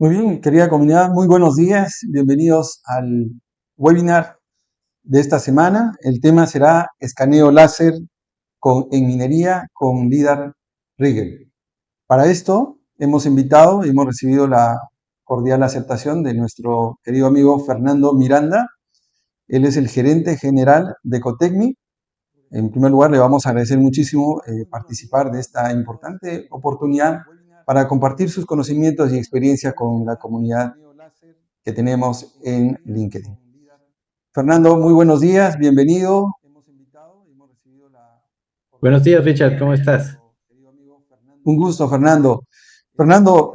Muy bien, querida comunidad, muy buenos días. Bienvenidos al webinar de esta semana. El tema será escaneo láser en minería con LIDAR Rigel. Para esto hemos invitado y hemos recibido la cordial aceptación de nuestro querido amigo Fernando Miranda. Él es el gerente general de Cotecmi. En primer lugar, le vamos a agradecer muchísimo participar de esta importante oportunidad para compartir sus conocimientos y experiencia con la comunidad que tenemos en LinkedIn. Fernando, muy buenos días, bienvenido. Buenos días, Richard, ¿cómo estás? Un gusto, Fernando. Fernando,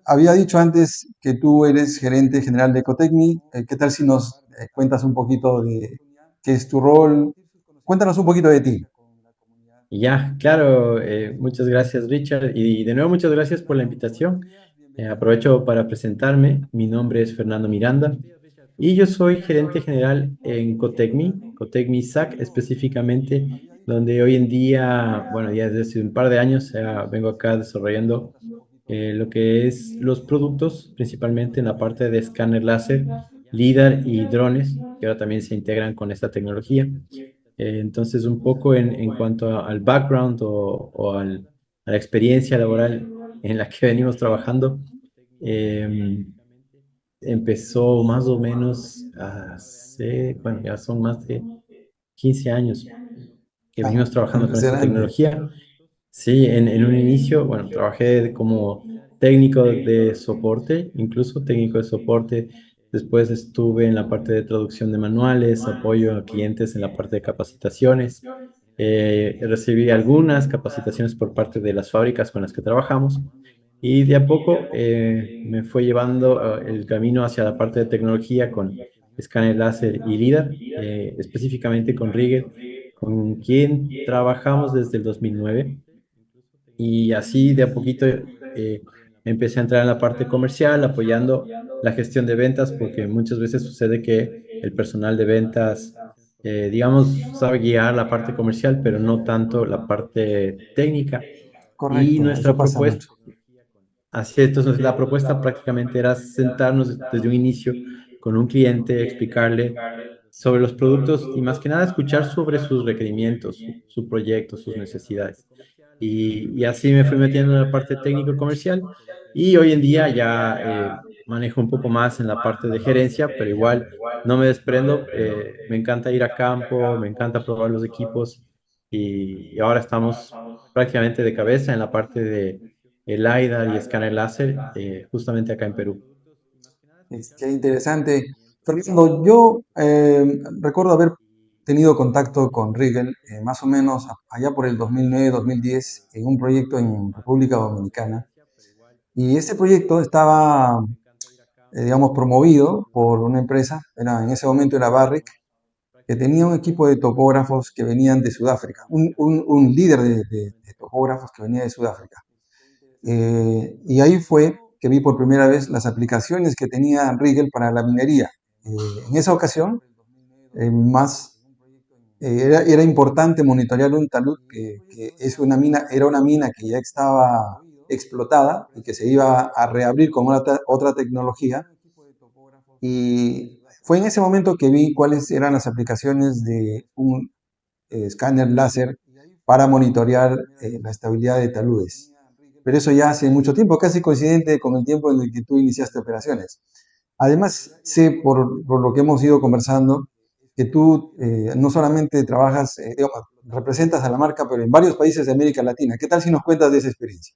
había dicho antes que tú eres gerente general de Ecotecni. ¿Qué tal si nos cuentas un poquito de qué es tu rol? Cuéntanos un poquito de ti. Ya, claro, muchas gracias, Richard, y de nuevo muchas gracias por la invitación. Aprovecho para presentarme. Mi nombre es Fernando Miranda y yo soy gerente general en Cotecmi SAC específicamente, donde hoy en día, bueno, ya desde hace un par de años vengo acá desarrollando lo que es los productos, principalmente en la parte de escáner láser, LIDAR y drones, que ahora también se integran con esta tecnología. Entonces, un poco en cuanto al background a la experiencia laboral en la que venimos trabajando, eh, empezó más o menos hace, bueno, ya son más de 15 años que Ah, venimos trabajando con esta impresionante. tecnología. Sí, en un inicio, bueno, trabajé como técnico de soporte, incluso técnico de soporte. Después estuve en la parte de traducción de manuales, apoyo a clientes en la parte de capacitaciones. Recibí algunas capacitaciones por parte de las fábricas con las que trabajamos y de a poco me fue llevando el camino hacia la parte de tecnología con escáner láser y LIDAR, específicamente con Rigel, con quien trabajamos desde el 2009. Y así de a poquito empecé a entrar en la parte comercial, apoyando la gestión de ventas, porque muchas veces sucede que el personal de ventas, digamos, sabe guiar la parte comercial, pero no tanto la parte técnica. Y Correcto, eso nuestra pasa propuesta, mucho. así entonces la propuesta prácticamente era sentarnos desde un inicio con un cliente, explicarle sobre los productos y más que nada escuchar sobre sus requerimientos, su proyecto, sus necesidades. Y así me fui metiendo en la parte técnico-comercial y hoy en día ya manejo un poco más en la parte de gerencia, pero igual no me desprendo. Me encanta ir a campo, me encanta probar los equipos y ahora estamos prácticamente de cabeza en la parte de el LiDAR y escáner láser, justamente acá en Perú. Qué interesante. Fernando, yo recuerdo haber tenido contacto con Rigel más o menos allá por el 2009-2010 en un proyecto en República Dominicana. Y este proyecto estaba, digamos, promovido por una empresa, en ese momento era Barrick, que tenía un equipo de topógrafos que venían de Sudáfrica, un líder de topógrafos que venía de Sudáfrica. Y ahí fue que vi por primera vez las aplicaciones que tenía Rigel para la minería. En esa ocasión, más era importante monitorear un talud que es una mina, era una mina que ya estaba explotada y que se iba a reabrir con otra tecnología. Y fue en ese momento que vi cuáles eran las aplicaciones de un escáner láser para monitorear la estabilidad de taludes. Pero eso ya hace mucho tiempo, casi coincidente con el tiempo en el que tú iniciaste operaciones. Además, sé por lo que hemos ido conversando que tú no solamente trabajas, digamos, representas a la marca, pero en varios países de América Latina. ¿Qué tal si nos cuentas de esa experiencia?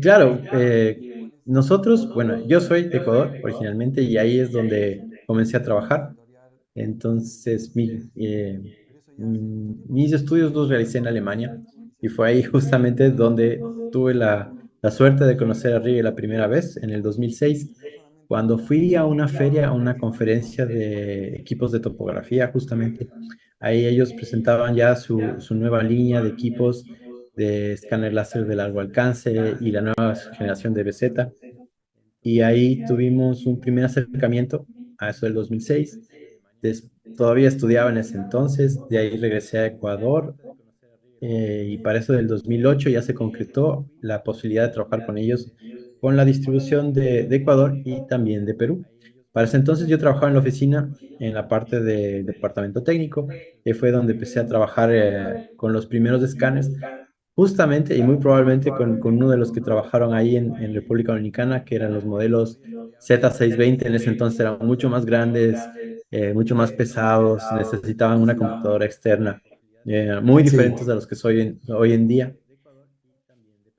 Claro, nosotros, bueno, yo soy de Ecuador originalmente y ahí es donde comencé a trabajar. Entonces, mis estudios los realicé en Alemania y fue ahí justamente donde tuve la suerte de conocer a Rigue la primera vez, en el 2006, cuando fui a una feria, a una conferencia de equipos de topografía, justamente. Ahí ellos presentaban ya su nueva línea de equipos de escáner láser de largo alcance y la nueva generación de BZ. Y ahí tuvimos un primer acercamiento a eso del 2006. Todavía estudiaba en ese entonces, de ahí regresé a Ecuador y para eso del 2008 ya se concretó la posibilidad de trabajar con ellos con la distribución de Ecuador y también de Perú. Para ese entonces yo trabajaba en la oficina, en la parte de departamento técnico, que fue donde empecé a trabajar con los primeros escáneres, justamente y muy probablemente con uno de los que trabajaron ahí en República Dominicana, que eran los modelos Z620. En ese entonces eran mucho más grandes, mucho más pesados, necesitaban una computadora externa, muy Sí, diferentes a los que soy hoy en día.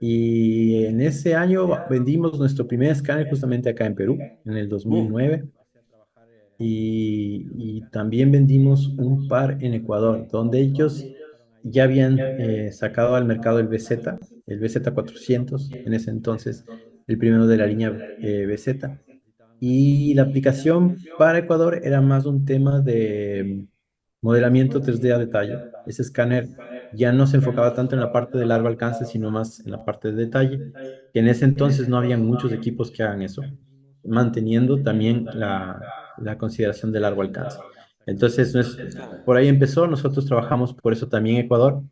Y en ese año vendimos nuestro primer escáner justamente acá en Perú, en el mm, 2009. Y también vendimos un par en Ecuador, donde ellos ya habían sacado al mercado el BZ400, en ese entonces el primero de la línea BZ. Y la aplicación para Ecuador era más un tema de modelamiento 3D a detalle. Ese escáner ya no se enfocaba tanto en la parte de largo alcance, sino más en la parte de detalle, que en ese entonces no habían muchos equipos que hagan eso, manteniendo también la consideración de largo alcance. Entonces, por ahí empezó, nosotros trabajamos por eso también en Ecuador,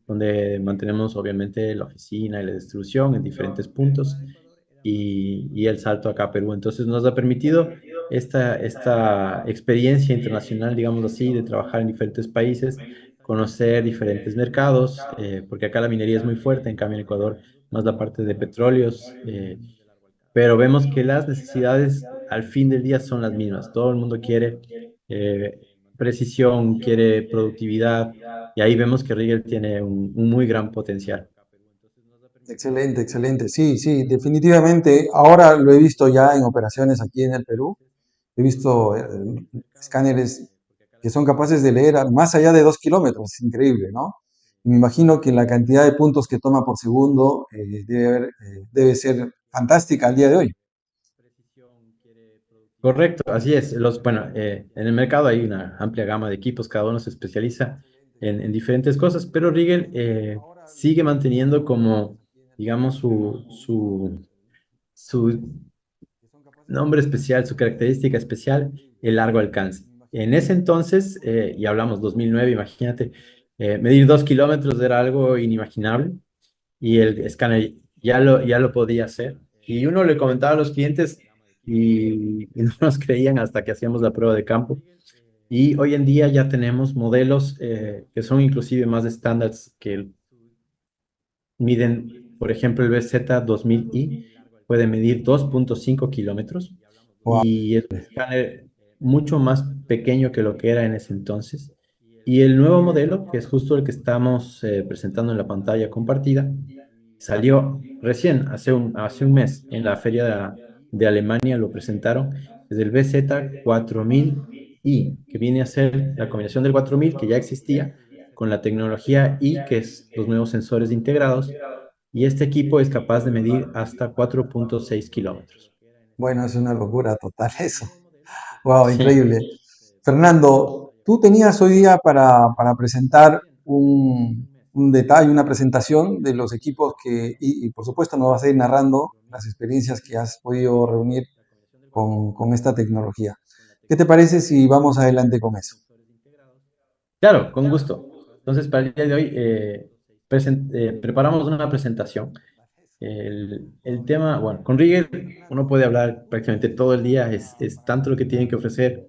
donde mantenemos obviamente la oficina y la distribución en diferentes puntos y el salto acá a Perú. Entonces nos ha permitido esta experiencia internacional, digamos así, de trabajar en diferentes países, conocer diferentes mercados, porque acá la minería es muy fuerte, en cambio en Ecuador más la parte de petróleos, pero vemos que las necesidades al fin del día son las mismas. Todo el mundo quiere eh, precisión, quiere productividad, y ahí vemos que Rigel tiene un muy gran potencial. excelente, excelente. Sí, sí, definitivamente. Ahora lo he visto ya en operaciones aquí en el Perú. He visto escáneres que son capaces de leer más allá de 2 kilómetros. Es increíble, ¿no? Y me imagino que la cantidad de puntos que toma por segundo debe ser fantástica al día de hoy. Correcto, así es. Bueno, en el mercado hay una amplia gama de equipos, cada uno se especializa en diferentes cosas, pero Rigel sigue manteniendo como, digamos, su nombre especial, su característica especial, el largo alcance. En ese entonces, y hablamos 2009, imagínate, medir 2 kilómetros era algo inimaginable y el escáner ya lo podía hacer. Y uno le comentaba a los clientes y no nos creían hasta que hacíamos la prueba de campo. Y hoy en día ya tenemos modelos que son inclusive más estándares que miden, por ejemplo, el BZ2000i puede medir 2,5 kilómetros Wow. y es un escáner mucho más pequeño que lo que era en ese entonces. Y el nuevo modelo, que es justo el que estamos presentando en la pantalla compartida, salió recién, hace un mes, en la feria de Alemania lo presentaron, es el BZ4000i, que viene a ser la combinación del 4000 que ya existía con la tecnología I, que es los nuevos sensores integrados, y este equipo es capaz de medir hasta 4,6 kilómetros. Bueno, es una locura total eso. Wow, Sí. increíble. Fernando, tú tenías hoy día para presentar un detalle, una presentación de los equipos y por supuesto nos vas a ir narrando las experiencias que has podido reunir con esta tecnología. ¿Qué te parece si vamos adelante con eso? Claro, con gusto. Entonces, para el día de hoy, preparamos una presentación. El tema, bueno, con Rigel uno puede hablar prácticamente todo el día, es tanto lo que tienen que ofrecer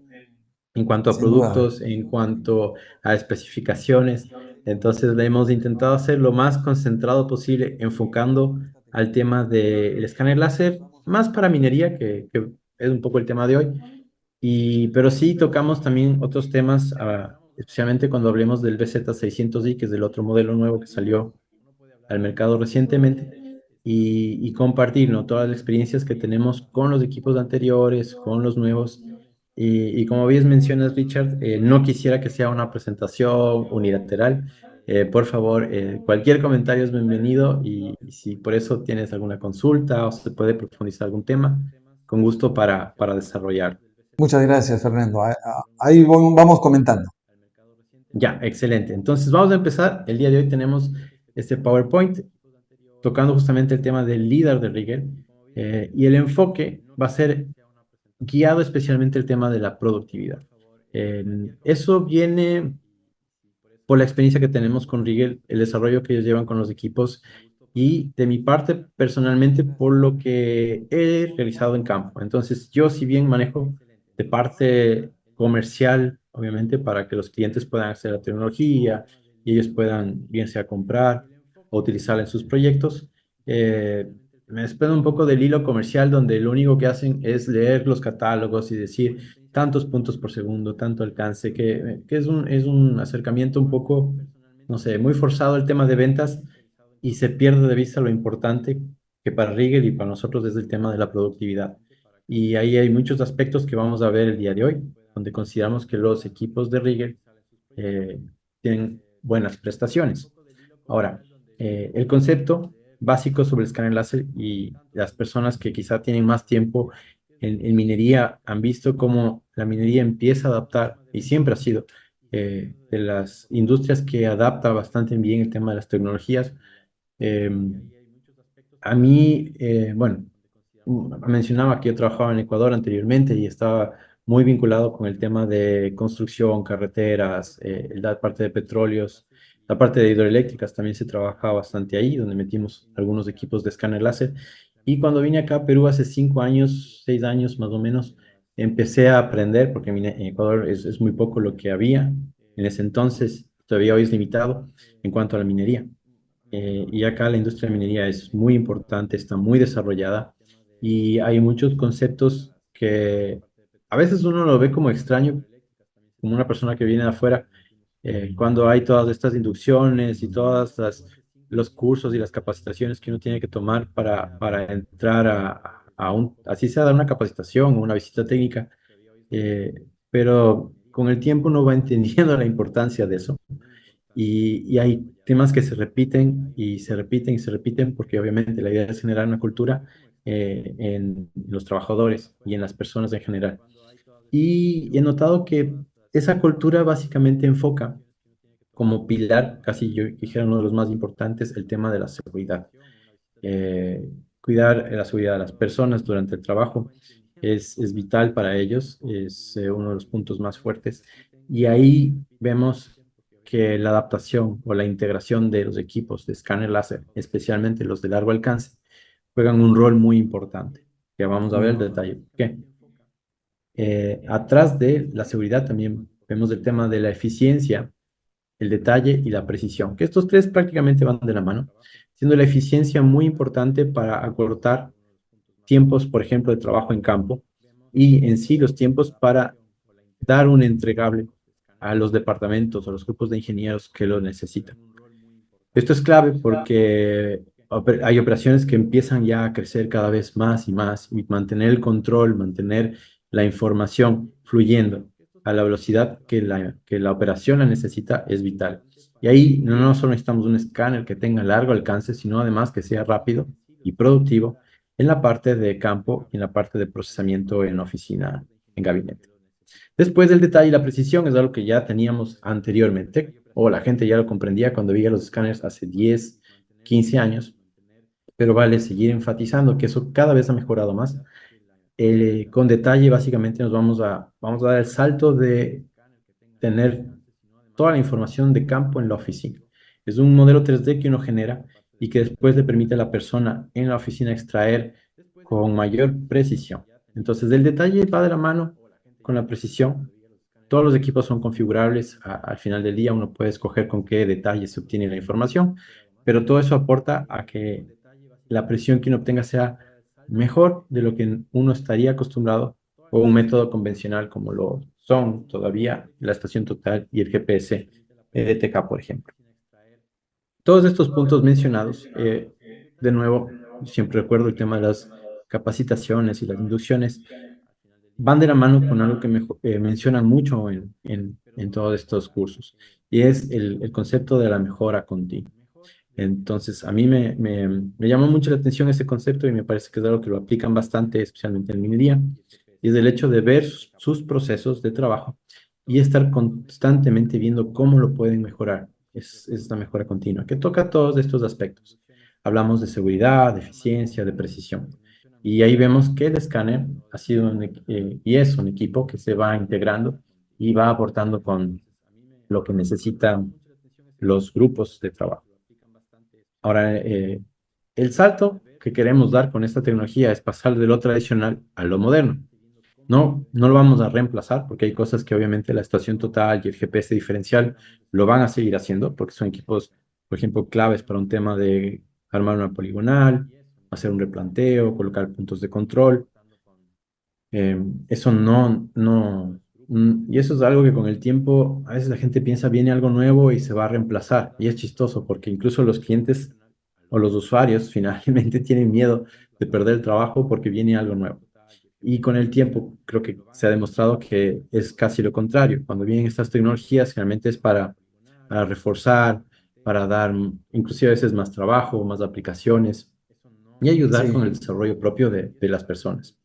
en cuanto a Sin duda. productos, en cuanto a especificaciones. Entonces, le hemos intentado hacer lo más concentrado posible, enfocando al tema del escáner láser, más para minería, que es un poco el tema de hoy. Pero sí tocamos también otros temas, especialmente cuando hablemos del BZ600i, que es el otro modelo nuevo que salió al mercado recientemente, y compartir, ¿no?, todas las experiencias que tenemos con los equipos anteriores, con los nuevos. Y como bien mencionas, Richard, no quisiera que sea una presentación unilateral. Por favor, cualquier comentario es bienvenido y si por eso tienes alguna consulta o se puede profundizar algún tema, con gusto para desarrollar. Muchas gracias, Fernando. Ahí vamos comentando. Ya, excelente. Entonces vamos a empezar. El día de hoy tenemos este PowerPoint tocando justamente el tema del líder de Rigel, y el enfoque va a ser guiado especialmente el tema de la productividad. Eso viene por la experiencia que tenemos con Rigel, el desarrollo que ellos llevan con los equipos y de mi parte, personalmente, por lo que he realizado en campo. Entonces, yo si bien manejo de parte comercial, obviamente, para que los clientes puedan acceder a la tecnología y ellos puedan, bien sea comprar o utilizarla en sus proyectos, eh, me desprendo un poco del hilo comercial donde lo único que hacen es leer los catálogos y decir tantos puntos por segundo, tanto alcance, que es un acercamiento un poco, no sé, muy forzado el tema de ventas y se pierde de vista lo importante que para Rigel y para nosotros es el tema de la productividad. Y ahí hay muchos aspectos que vamos a ver el día de hoy, donde consideramos que los equipos de Rigel eh, tienen buenas prestaciones. Ahora, el concepto básico sobre el escáner láser y las personas que quizá tienen más tiempo en minería han visto cómo la minería empieza a adaptar, y siempre ha sido de las industrias que adapta bastante bien el tema de las tecnologías. Eh, a mí, bueno, mencionaba que yo trabajaba en Ecuador anteriormente y estaba muy vinculado con el tema de construcción, carreteras, la parte de petróleos, la parte de hidroeléctricas también se trabajaba bastante ahí, donde metimos algunos equipos de escáner láser. Y cuando vine acá a Perú hace 5 años, 6 años más o menos, empecé a aprender, porque en Ecuador es muy poco lo que había en ese entonces, todavía hoy es limitado en cuanto a la minería. Y acá la industria de minería es muy importante, está muy desarrollada y hay muchos conceptos que a veces uno lo ve como extraño, como una persona que viene de afuera, cuando hay todas estas inducciones y todas los cursos y las capacitaciones que uno tiene que tomar para entrar así sea, dar una capacitación o una visita técnica, eh, pero con el tiempo uno va entendiendo la importancia de eso y hay temas que se repiten y se repiten y se repiten porque obviamente la idea es generar una cultura en los trabajadores y en las personas en general. Y he notado que esa cultura básicamente enfoca como pilar, casi yo dijera uno de los más importantes, el tema de la seguridad. Cuidar la seguridad de las personas durante el trabajo es vital para ellos, es uno de los puntos más fuertes. Y ahí vemos que la adaptación o la integración de los equipos de escáner láser, especialmente los de largo alcance, juegan un rol muy importante. Ya vamos a ver el Mm. detalle. ¿Por qué? Atrás de la seguridad también vemos el tema de la eficiencia, el detalle y la precisión, que estos tres prácticamente van de la mano, siendo la eficiencia muy importante para acortar tiempos, por ejemplo, de trabajo en campo y en sí los tiempos para dar un entregable a los departamentos o los grupos de ingenieros que lo necesitan. Esto es clave porque hay operaciones que empiezan ya a crecer cada vez más y mantener el control, mantener la información fluyendo a la velocidad que la operación la necesita es vital. Y ahí no solo necesitamos un escáner que tenga largo alcance, sino además que sea rápido y productivo en la parte de campo y en la parte de procesamiento en oficina, en gabinete. Después del detalle y la precisión es algo que ya teníamos anteriormente, o la gente ya lo comprendía cuando veía los escáneres hace 10, 15 años, pero vale seguir enfatizando que eso cada vez ha mejorado más. Con detalle, básicamente vamos a dar el salto de tener toda la información de campo en la oficina. Es un modelo 3D que uno genera y que después le permite a la persona en la oficina extraer con mayor precisión. Entonces, el detalle va de la mano con la precisión. Todos los equipos son configurables. Al final del día uno puede escoger con qué detalle se obtiene la información, pero todo eso aporta a que la presión que uno obtenga sea mejor de lo que uno estaría acostumbrado o un método convencional como lo son todavía la estación total y el GPS EDTK, por ejemplo. Todos estos puntos mencionados, de nuevo, siempre recuerdo el tema de las capacitaciones y las inducciones, van de la mano con algo que mencionan mucho en todos estos cursos, y es el concepto de la mejora continua. Entonces, a mí me llama mucho la atención ese concepto y me parece que es algo que lo aplican bastante, especialmente en minería, y es el hecho de ver sus procesos de trabajo y estar constantemente viendo cómo lo pueden mejorar. Es la mejora continua, que toca todos estos aspectos. Hablamos de seguridad, de eficiencia, de precisión. Y ahí vemos que el escáner ha sido y es un equipo que se va integrando y va aportando con lo que necesitan los grupos de trabajo. Ahora, el salto que queremos dar con esta tecnología es pasar de lo tradicional a lo moderno. No lo vamos a reemplazar porque hay cosas que obviamente la estación total y el GPS diferencial lo van a seguir haciendo porque son equipos, por ejemplo, claves para un tema de armar una poligonal, hacer un replanteo, colocar puntos de control. Eso y eso es algo que con el tiempo a veces la gente piensa viene algo nuevo y se va a reemplazar. Y es chistoso porque incluso los clientes o los usuarios finalmente tienen miedo de perder el trabajo porque viene algo nuevo. Y con el tiempo creo que se ha demostrado que es casi lo contrario. Cuando vienen estas tecnologías, generalmente es para reforzar, para dar inclusive a veces más trabajo, más aplicaciones y ayudar con el Sí, desarrollo propio de las personas.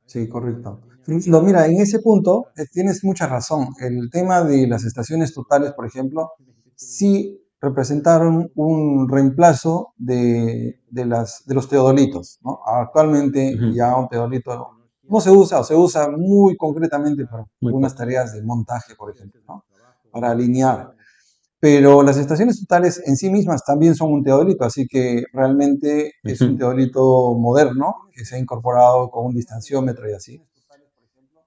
sí, correcto. No, mira, en ese punto tienes mucha razón. El tema de las estaciones totales, por ejemplo, sí representaron un reemplazo de los teodolitos, ¿no? Actualmente Ujú. ya un teodolito no se usa o se usa muy concretamente para Muy algunas poco. tareas de montaje, por ejemplo, ¿no? Para alinear. Pero las estaciones totales en sí mismas también son un teodolito, así que realmente es un Ujú. teodolito moderno que se ha incorporado con un distanciómetro y así.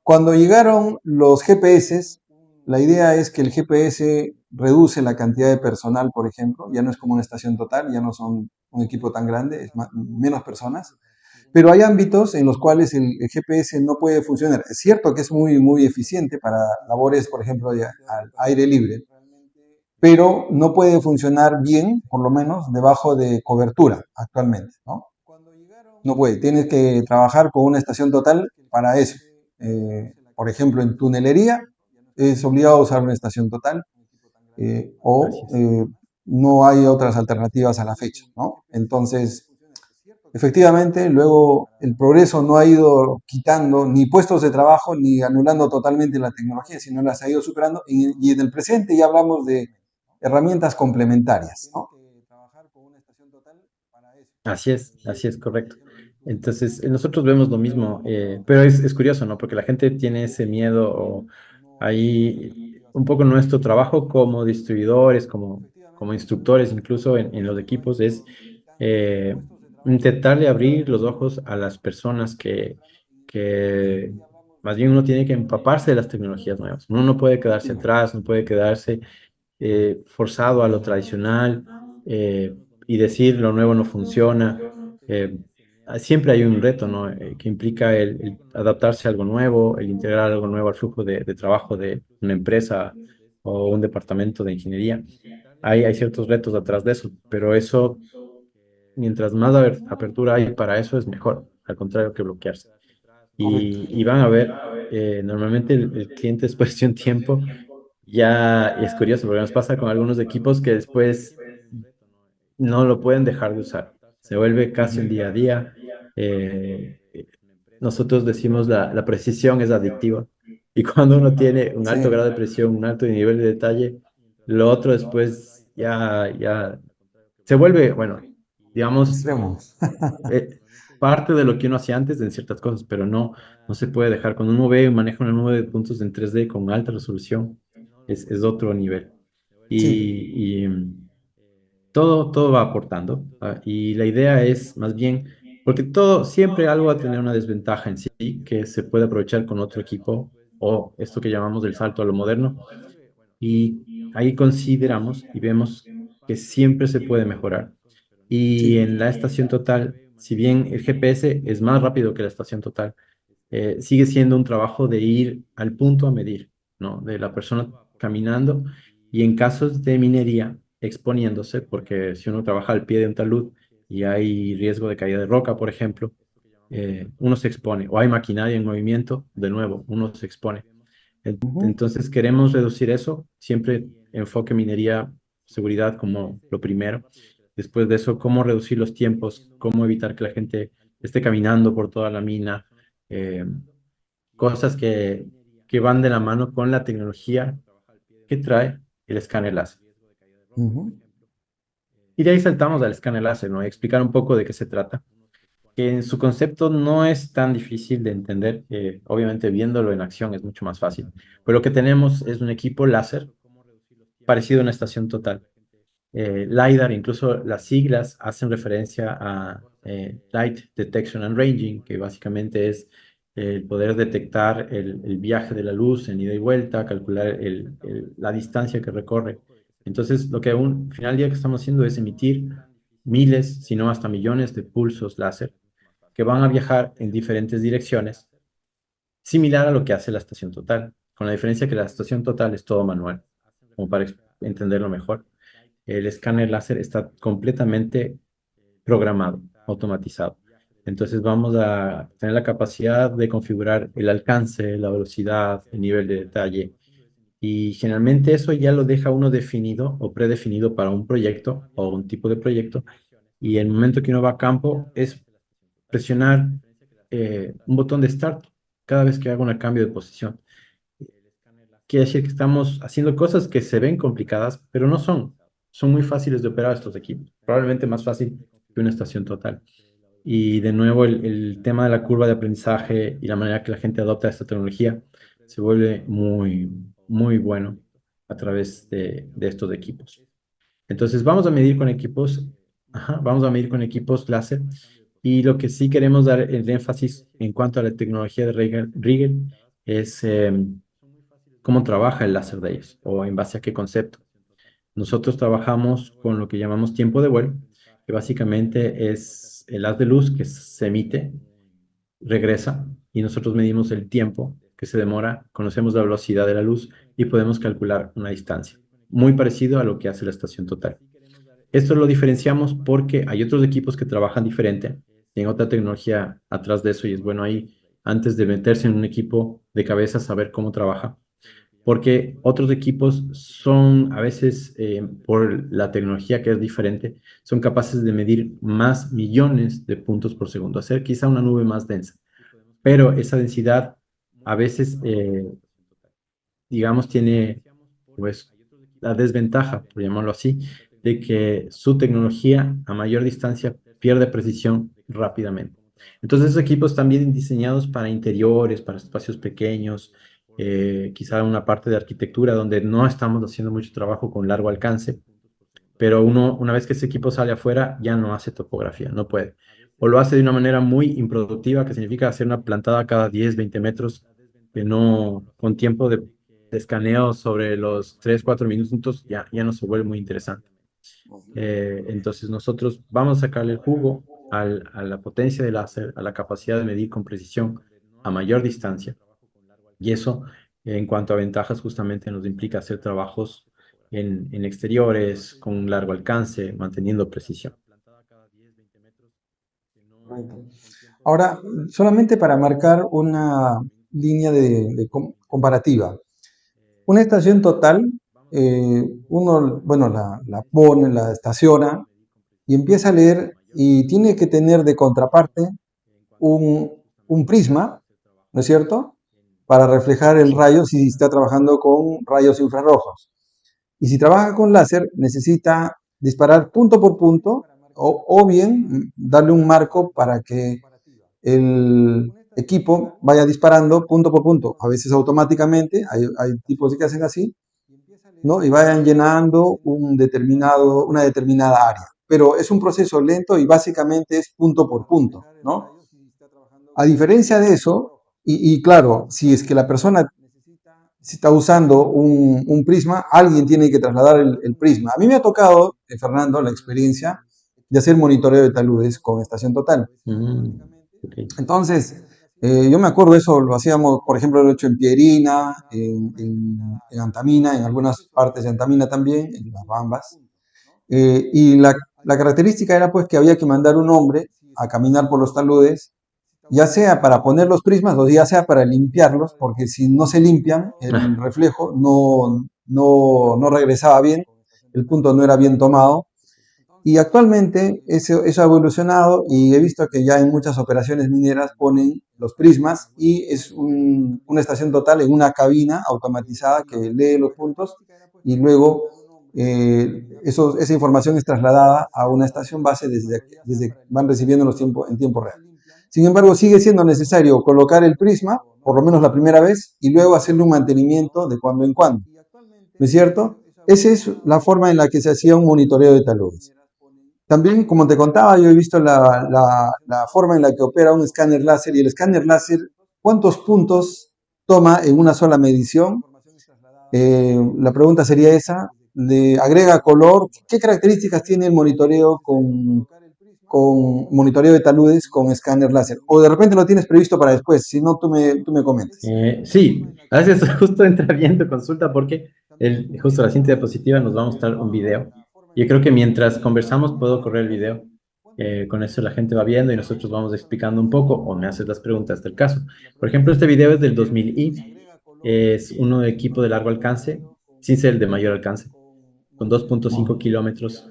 Cuando llegaron los GPS, la idea es que el GPS reduce la cantidad de personal, por ejemplo, ya no es como una estación total, ya no son un equipo tan grande, es menos personas, pero hay ámbitos en los cuales el GPS no puede funcionar. Es cierto que es muy eficiente para labores, por ejemplo, al aire libre, pero no puede funcionar bien, por lo menos, debajo de cobertura actualmente, ¿no? No puede, tienes que trabajar con una estación total para eso. Por ejemplo, en tunelería es obligado a usar una estación total Así o es. no hay otras alternativas a la fecha, ¿no? Entonces, efectivamente, luego el progreso no ha ido quitando ni puestos de trabajo ni anulando totalmente la tecnología, sino las ha ido superando y en el presente ya hablamos de herramientas complementarias, ¿no? Así es, correcto. Entonces, nosotros vemos lo mismo, pero es curioso, ¿no? Porque la gente tiene ese miedo o ahí un poco nuestro trabajo como distribuidores, como instructores, incluso en los equipos, es eh, intentarle abrir los ojos a las personas que más bien uno tiene que empaparse de las tecnologías nuevas. Uno no puede quedarse atrás, no puede quedarse forzado a lo tradicional y decir lo nuevo no funciona. Eh, Siempre hay un reto, ¿no? Que implica el adaptarse a algo nuevo, el integrar algo nuevo al flujo de trabajo de una empresa o un departamento de ingeniería. Hay ciertos retos atrás de eso, pero eso, mientras más apertura hay para eso, es mejor, al contrario que bloquearse. Correcto. Y van a ver, normalmente el cliente después de un tiempo ya es curioso, porque nos pasa con algunos equipos que después no lo pueden dejar de usar. Se vuelve casi un día a día. Eh, Nosotros decimos la precisión es adictiva. Y cuando uno tiene un Sí, alto grado de presión, un alto nivel de detalle, lo otro después ya se vuelve, bueno, digamos, extremo. eh, parte de lo que uno hacía antes en ciertas cosas, pero no se puede dejar. Cuando uno ve, maneja una nube de puntos en 3D con alta resolución, es otro nivel. Sí, Y todo va aportando. Y la idea es más bien, porque siempre algo va a tener una desventaja en sí, que se puede aprovechar con otro equipo, o esto que llamamos el salto a lo moderno. Y ahí consideramos y vemos que siempre se puede mejorar. Y sí. en la estación total, si bien el GPS es más rápido que la estación total, sigue siendo un trabajo de ir al punto a medir, ¿no? De la persona caminando y en casos de minería exponiéndose, porque si uno trabaja al pie de un talud y hay riesgo de caída de roca, por ejemplo, uno se expone, o hay maquinaria en movimiento, de nuevo, uno se expone. Ujú, Entonces queremos reducir eso, siempre enfoque minería, seguridad como lo primero. Después de eso, cómo reducir los tiempos, cómo evitar que la gente esté caminando por toda la mina, eh, cosas que van de la mano con la tecnología que trae el escáner láser. ujú. Y de ahí saltamos al escáner láser, ¿no? Y explicar un poco de qué se trata, que en su concepto no es tan difícil de entender, obviamente viéndolo en acción es mucho más fácil, pero lo que tenemos es un equipo láser parecido a una estación total. LiDAR, incluso las siglas hacen referencia a Light Detection and Ranging, que básicamente es el poder detectar el viaje de la luz en ida y vuelta, calcular la distancia que recorre. Entonces, lo que aún, al final del día que estamos haciendo es emitir miles, si no hasta millones de pulsos láser que van a viajar en diferentes direcciones, similar a lo que hace la estación total, con la diferencia que la estación total es todo manual, como para entenderlo mejor. El escáner láser está completamente programado, automatizado. Entonces vamos a tener la capacidad de configurar el alcance, la velocidad, el nivel de detalle. Y generalmente eso ya lo deja uno definido o predefinido para un proyecto o un tipo de proyecto. Y el momento que uno va a campo es presionar un botón de start cada vez que haga un cambio de posición. Quiere decir que estamos haciendo cosas que se ven complicadas, pero no son. Son muy fáciles de operar estos equipos. Probablemente más fácil que una estación total. Y de nuevo, el tema de la curva de aprendizaje y la manera que la gente adopta esta tecnología se vuelve muy, muy bueno a través de estos equipos. Entonces, vamos a medir con equipos, ajá, vamos a medir con equipos láser. Y lo que sí queremos dar el énfasis en cuanto a la tecnología de Riegel es cómo trabaja el láser de ellos o en base a qué concepto. Nosotros trabajamos con lo que llamamos tiempo de vuelo, que básicamente es el haz de luz que se emite, regresa y nosotros medimos el tiempo que se demora, conocemos la velocidad de la luz y podemos calcular una distancia, muy parecido a lo que hace la estación total. Esto lo diferenciamos porque hay otros equipos que trabajan diferente, tienen otra tecnología atrás de eso y es bueno ahí, antes de meterse en un equipo de cabeza, saber cómo trabaja porque otros equipos son a veces, por la tecnología que es diferente, son capaces de medir más millones de puntos por segundo, hacer quizá una nube más densa, pero esa densidad a veces, digamos, tiene pues la desventaja, por llamarlo así, de que su tecnología a mayor distancia pierde precisión rápidamente. Entonces, esos equipos también diseñados para interiores, para espacios pequeños, quizá una parte de arquitectura donde no estamos haciendo mucho trabajo con largo alcance, pero una vez que ese equipo sale afuera, ya no hace topografía, no puede. O lo hace de una manera muy improductiva, que significa hacer una plantada cada 10, 20 metros, que no, con tiempo de escaneo sobre los 3, 4 minutos, ya no se vuelve muy interesante. Entonces nosotros vamos a sacarle el jugo a la potencia del láser, a la capacidad de medir con precisión a mayor distancia. Y eso, en cuanto a ventajas, justamente nos implica hacer trabajos en exteriores, con un largo alcance, manteniendo precisión. Correcto. Ahora, solamente para marcar una línea de comparativa. Una estación total, uno, bueno, la pone, la estaciona y empieza a leer y tiene que tener de contraparte un prisma, ¿no es cierto? Para reflejar el Sí. rayo si está trabajando con rayos infrarrojos. Y si trabaja con láser, necesita disparar punto por punto o bien darle un marco para que el equipo vaya disparando punto por punto, a veces automáticamente, hay tipos que hacen así, ¿no? Y vayan llenando una determinada área. Pero es un proceso lento y básicamente es punto por punto, ¿no? A diferencia de eso, claro, si es que la persona si está usando prisma, alguien tiene que trasladar el prisma. A mí me ha tocado, Fernando, la experiencia de hacer monitoreo de taludes con estación total. Ok. Entonces, yo me acuerdo eso, lo hacíamos, por ejemplo, lo he hecho en Piedrina, en Antamina, en algunas partes de Antamina también, en las Bambas. Y la característica era pues que había que mandar un hombre a caminar por los taludes, ya sea para poner los prismas o ya sea para limpiarlos, porque si no se limpian, el Ah, reflejo no regresaba bien, el punto no era bien tomado. Y actualmente eso ha evolucionado y he visto que ya en muchas operaciones mineras ponen los prismas y es una estación total en una cabina automatizada que lee los puntos y luego esa información es trasladada a una estación base desde van recibiendo en tiempo real. Sin embargo, sigue siendo necesario colocar el prisma, por lo menos la primera vez, y luego hacerle un mantenimiento de cuando en cuando. ¿No es cierto? Esa es la forma en la que se hacía un monitoreo de taludes. También, como te contaba, yo he visto la forma en la que opera un escáner láser y el escáner láser, cuántos puntos toma en una sola medición. La pregunta sería esa, ¿le agrega color? ¿Qué características tiene el monitoreo con monitoreo de taludes con escáner láser? O de repente lo tienes previsto para después, si no, tú me comentas. Sí, a veces justo entra bien tu consulta porque justo la siguiente diapositiva nos va a mostrar un video. Yo creo que mientras conversamos puedo correr el video. Con eso la gente va viendo y nosotros vamos explicando un poco o me haces las preguntas del caso. Por ejemplo, este video es del 2000i, es uno de equipo de largo alcance, sin ser el de mayor alcance, con 2.5 kilómetros.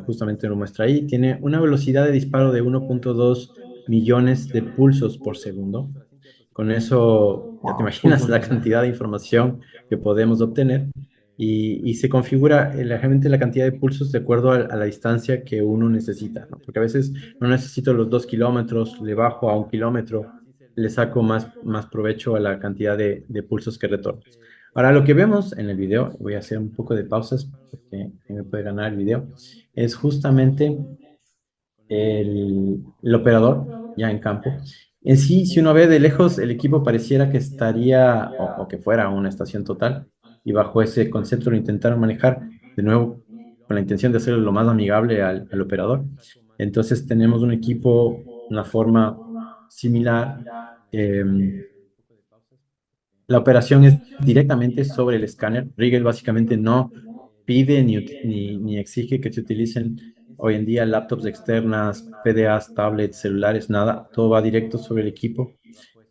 Justamente lo muestra ahí, tiene una velocidad de disparo de 1.2 millones de pulsos por segundo. Con eso ya te Wow, full imaginas la potencia. cantidad de información que podemos obtener y se configura realmente la cantidad de pulsos de acuerdo a la distancia que uno necesita, ¿no? Porque a veces no necesito los 2 kilómetros, le bajo a 1 kilómetro, le saco más provecho a la cantidad de pulsos que retorno. Ahora, lo que vemos en el video, voy a hacer un poco de pausas porque me puede ganar el video, es justamente el operador ya en campo. En sí, si uno ve de lejos, el equipo pareciera que estaría o que fuera una estación total y bajo ese concepto lo intentaron manejar de nuevo con la intención de hacerlo lo más amigable al operador. Entonces tenemos un equipo, una forma similar. La operación es directamente sobre el escáner. Rigel básicamente no pide ni exige que se utilicen hoy en día laptops externas, PDAs, tablets, celulares, nada. Todo va directo sobre el equipo.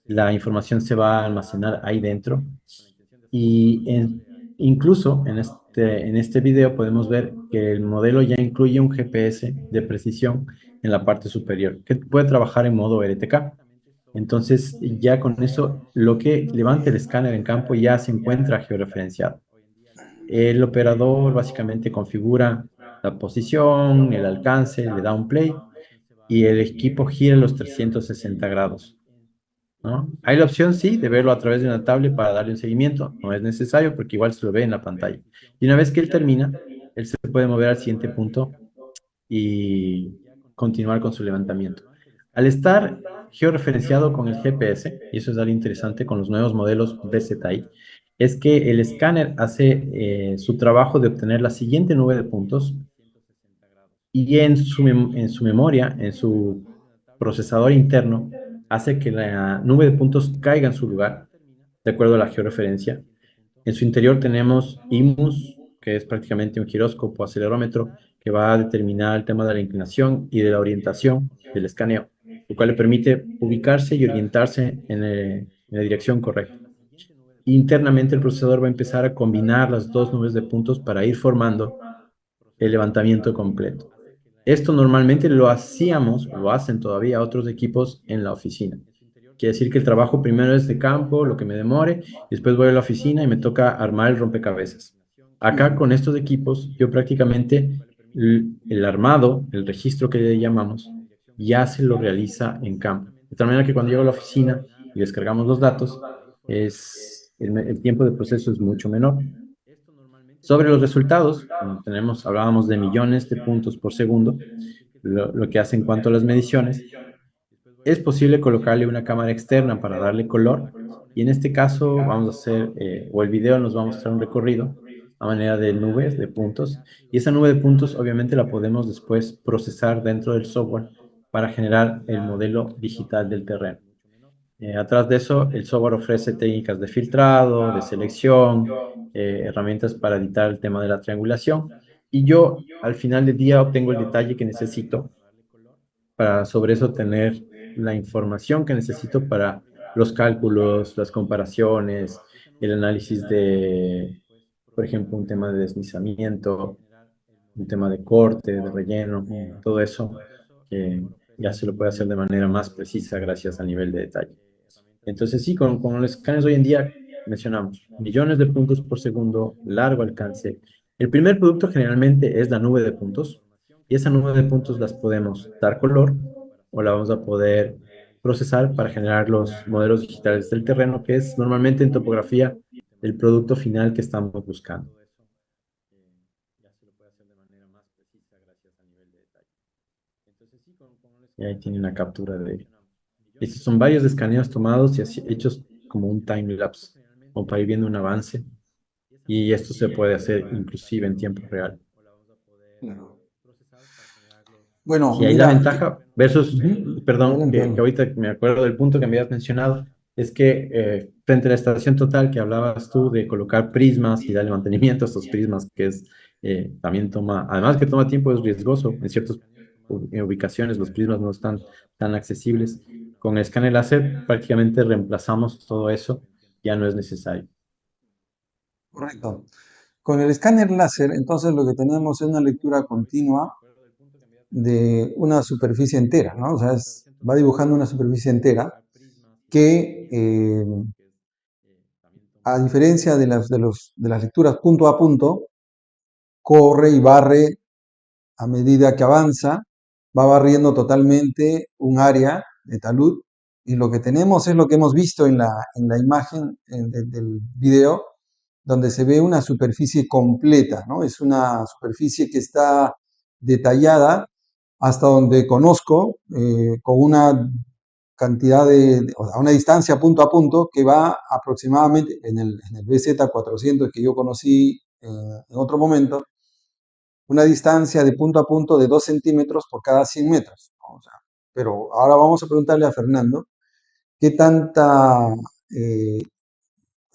La información se va a almacenar ahí dentro. Incluso en este video podemos ver que el modelo ya incluye un GPS de precisión en la parte superior, que puede trabajar en modo RTK. Entonces, ya con eso, lo que levante el escáner en campo ya se encuentra georreferenciado. El operador básicamente configura la posición, el alcance, le da un play y el equipo gira los 360 grados, ¿no? Hay la opción, sí, de verlo a través de una tablet para darle un seguimiento. No es necesario porque igual se lo ve en la pantalla. Y una vez que él termina, él se puede mover al siguiente punto y continuar con su levantamiento. Al estar georreferenciado con el GPS, y eso es algo interesante con los nuevos modelos BZI, es que el escáner hace su trabajo de obtener la siguiente nube de puntos y en su memoria, en su procesador interno, hace que la nube de puntos caiga en su lugar, de acuerdo a la georreferencia. En su interior tenemos IMUS, que es prácticamente un giróscopo, acelerómetro, que va a determinar el tema de la inclinación y de la orientación del escaneo, lo cual le permite ubicarse y orientarse en la dirección correcta. Internamente el procesador va a empezar a combinar las dos nubes de puntos para ir formando el levantamiento completo. Esto normalmente lo hacíamos, lo hacen todavía otros equipos en la oficina. Quiere decir que el trabajo primero es de campo, lo que me demore, después voy a la oficina y me toca armar el rompecabezas. Acá con estos equipos, yo prácticamente el armado, el registro que le llamamos, ya se lo realiza en campo. De tal manera que cuando llego a la oficina y descargamos los datos, el tiempo de proceso es mucho menor. Sobre los resultados, hablábamos de millones de puntos por segundo, lo que hace en cuanto a las mediciones. Es posible colocarle una cámara externa para darle color y en este caso vamos a hacer, o el video nos va a mostrar un recorrido a manera de nubes, de puntos, y esa nube de puntos obviamente la podemos después procesar dentro del software para generar el modelo digital del terreno. Atrás de eso, el software ofrece técnicas de filtrado, de selección, herramientas para editar el tema de la triangulación. Y yo al final del día obtengo el detalle que necesito para sobre eso tener la información que necesito para los cálculos, las comparaciones, el análisis de, por ejemplo, un tema de deslizamiento, un tema de corte, de relleno, todo eso que ya se lo puede hacer de manera más precisa gracias al nivel de detalle. Entonces, sí, con los escáneres hoy en día mencionamos millones de puntos por segundo, largo alcance. El primer producto generalmente es la nube de puntos y esa nube de puntos las podemos dar color o la vamos a poder procesar para generar los modelos digitales del terreno, que es normalmente en topografía el producto final que estamos buscando. Y ahí tiene una captura de... Estos son varios escaneos tomados y hechos como un time lapse, como para ir viendo un avance. Y esto se puede hacer inclusive en tiempo real. Claro. Bueno, Sí, ahí la mira, ventaja versus, ujú, perdón, adelante, que adelante. ahorita me acuerdo del punto que me habías mencionado, es que frente a la estación total que hablabas tú de colocar prismas y darle mantenimiento a estos prismas, que es también toma, además que toma tiempo, es riesgoso. En ciertas ubicaciones los prismas no están tan accesibles. Con el escáner láser prácticamente reemplazamos todo eso, ya no es necesario. Correcto. Con el escáner láser, entonces lo que tenemos es una lectura continua de una superficie entera, ¿no? O sea, va dibujando una superficie entera que, a diferencia de las lecturas punto a punto, corre y barre a medida que avanza, va barriendo totalmente un área de talud y lo que tenemos es lo que hemos visto en la imagen del video, donde se ve una superficie completa, ¿no? Es una superficie que está detallada hasta donde conozco, con una cantidad o sea, una distancia punto a punto que va aproximadamente en el BZ400 que yo conocí en otro momento, una distancia de punto a punto de 2 centímetros por cada 100 metros, ¿no? O sea, pero ahora vamos a preguntarle a Fernando qué tanta, eh,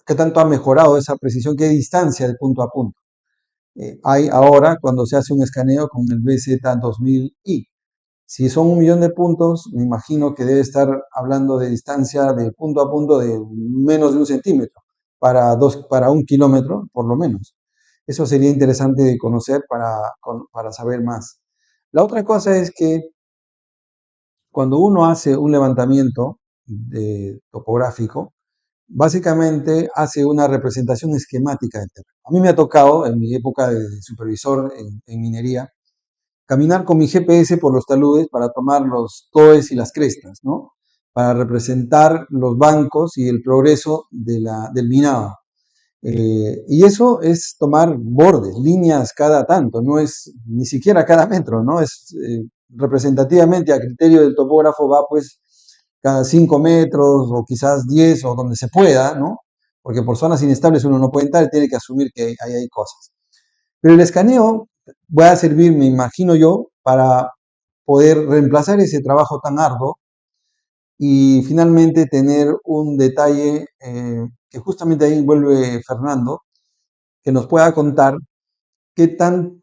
qué tanto ha mejorado esa precisión, qué distancia de punto a punto hay ahora cuando se hace un escaneo con el BZ2000i. Si son 1 millón de puntos, me imagino que debe estar hablando de distancia de punto a punto de menos de 1 centímetro, para 1 kilómetro, por lo menos. Eso sería interesante de conocer para saber más. La otra cosa es que cuando uno hace un levantamiento topográfico, básicamente hace una representación esquemática del terreno. A mí me ha tocado, en mi época de supervisor en minería, caminar con mi GPS por los taludes para tomar los toes y las crestas, ¿no? Para representar los bancos y el progreso del minado. Y eso es tomar bordes, líneas cada tanto, no es ni siquiera cada metro, ¿no? Es representativamente a criterio del topógrafo va pues cada 5 metros o quizás 10 o donde se pueda, ¿no? Porque por zonas inestables uno no puede entrar y tiene que asumir que ahí hay cosas. Pero el escaneo va a servir, me imagino yo, para poder reemplazar ese trabajo tan arduo y finalmente tener un detalle que justamente ahí vuelve Fernando, que nos pueda contar qué tan,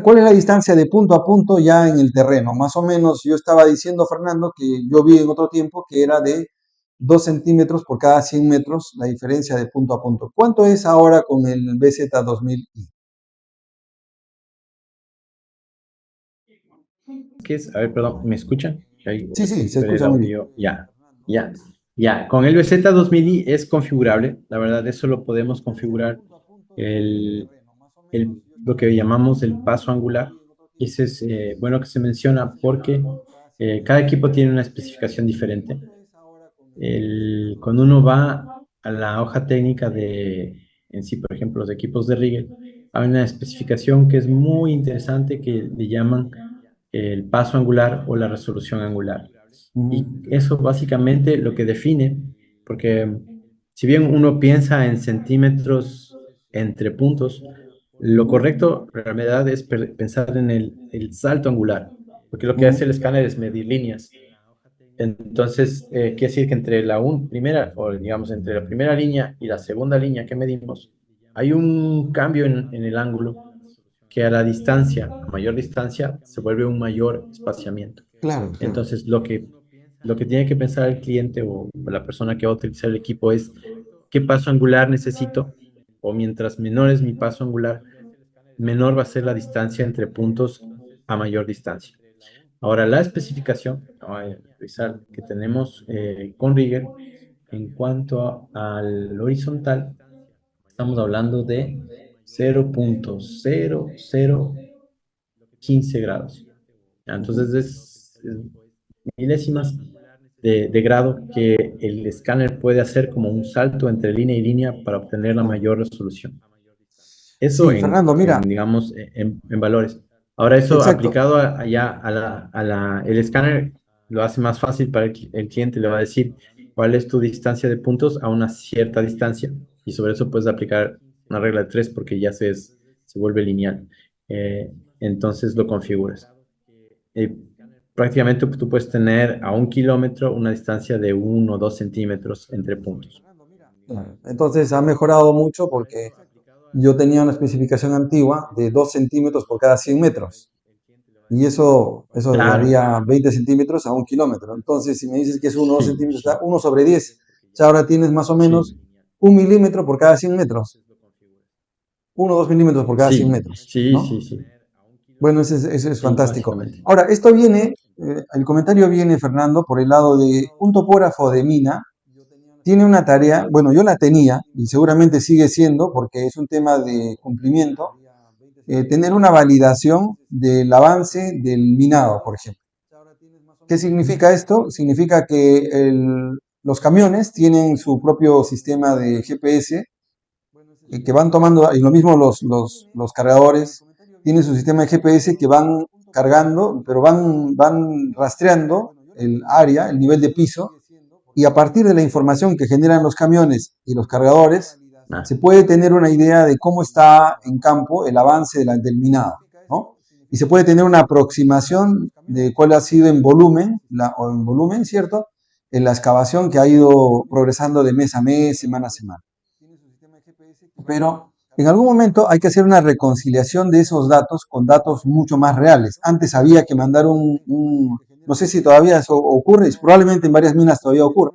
cuál es la distancia de punto a punto ya en el terreno. Más o menos yo estaba diciendo, Fernando, que yo vi en otro tiempo que era de 2 centímetros por cada 100 metros la diferencia de punto a punto. ¿Cuánto es ahora con el BZ2000i? ¿Qué es? A ver, perdón, ¿me escuchan? Ahí Sí, sí, se recuperé el escucha muy bien. audio. Ya, ya, ya. Con el BZ2000i es configurable. La verdad, eso lo podemos configurar lo que llamamos el paso angular. Y ese es bueno que se menciona porque cada equipo tiene una especificación diferente. Cuando uno va a la hoja técnica en sí, por ejemplo, los equipos de Rigel, hay una especificación que es muy interesante que le llaman el paso angular o la resolución angular. Y Ujú. eso básicamente lo que define, porque si bien uno piensa en centímetros entre puntos, lo correcto en realidad es pensar en el salto angular, porque lo que hace el Ujú. escáner es medir líneas. Entonces, quiere decir que entre primera, o digamos, entre la primera línea y la segunda línea que medimos, hay un cambio en el ángulo que a la distancia, a mayor distancia, se vuelve un mayor espaciamiento. Claro, claro. Entonces, lo que tiene que pensar el cliente o la persona que va a utilizar el equipo es qué paso angular necesito, o mientras menor es mi paso angular, menor va a ser la distancia entre puntos a mayor distancia. Ahora, la especificación, vamos a revisar que tenemos con Rigger, en cuanto al horizontal, estamos hablando de 0.0015 grados. Entonces, Ujú. es milésimas. de grado que el escáner puede hacer como un salto entre línea y línea para obtener la Claro. mayor resolución. Eso Sí, Fernando, mira, digamos, en valores. Ahora eso exacto. aplicado allá el escáner lo hace más fácil para el cliente, le va a decir cuál es tu distancia de puntos a una cierta distancia y sobre eso puedes aplicar una regla de tres porque ya se vuelve lineal. Eh, entonces lo configuras. Eh, prácticamente tú puedes tener a 1 kilómetro una distancia de 1 o 2 centímetros entre puntos. Claro. Entonces ha mejorado mucho porque yo tenía una especificación antigua de 2 centímetros por cada 100 metros. Y eso Claro, daría 20 centímetros a 1 kilómetro. Entonces, si me dices que es 1 o 2 sí, centímetros, está sí, 1/10. Ya ahora tienes más o menos sí. 1 milímetro por cada 100 metros. 1 o 2 milímetros por cada 100 Sí, metros, sí, sí, ¿no? sí, Bueno, ese es sí, fantástico. básicamente. Ahora, el comentario viene, Fernando, por el lado de un topógrafo de mina tiene una tarea, bueno, yo la tenía y seguramente sigue siendo, porque es un tema de cumplimiento, tener una validación del avance del minado, por ejemplo. ¿Qué significa esto? Significa que los camiones tienen su propio sistema de GPS que van tomando, y lo mismo los cargadores, tienen su sistema de GPS que van cargando, pero van rastreando el área, el nivel de piso, y a partir de la información que generan los camiones y los cargadores, Ah, se puede tener una idea de cómo está en campo el avance del minado, ¿no? Y se puede tener una aproximación de cuál ha sido en volumen, ¿cierto? En la excavación que ha ido progresando de mes a mes, semana a semana. Pero en algún momento hay que hacer una reconciliación de esos datos con datos mucho más reales. Antes había que mandar no sé si todavía eso ocurre, y probablemente en varias minas todavía ocurre,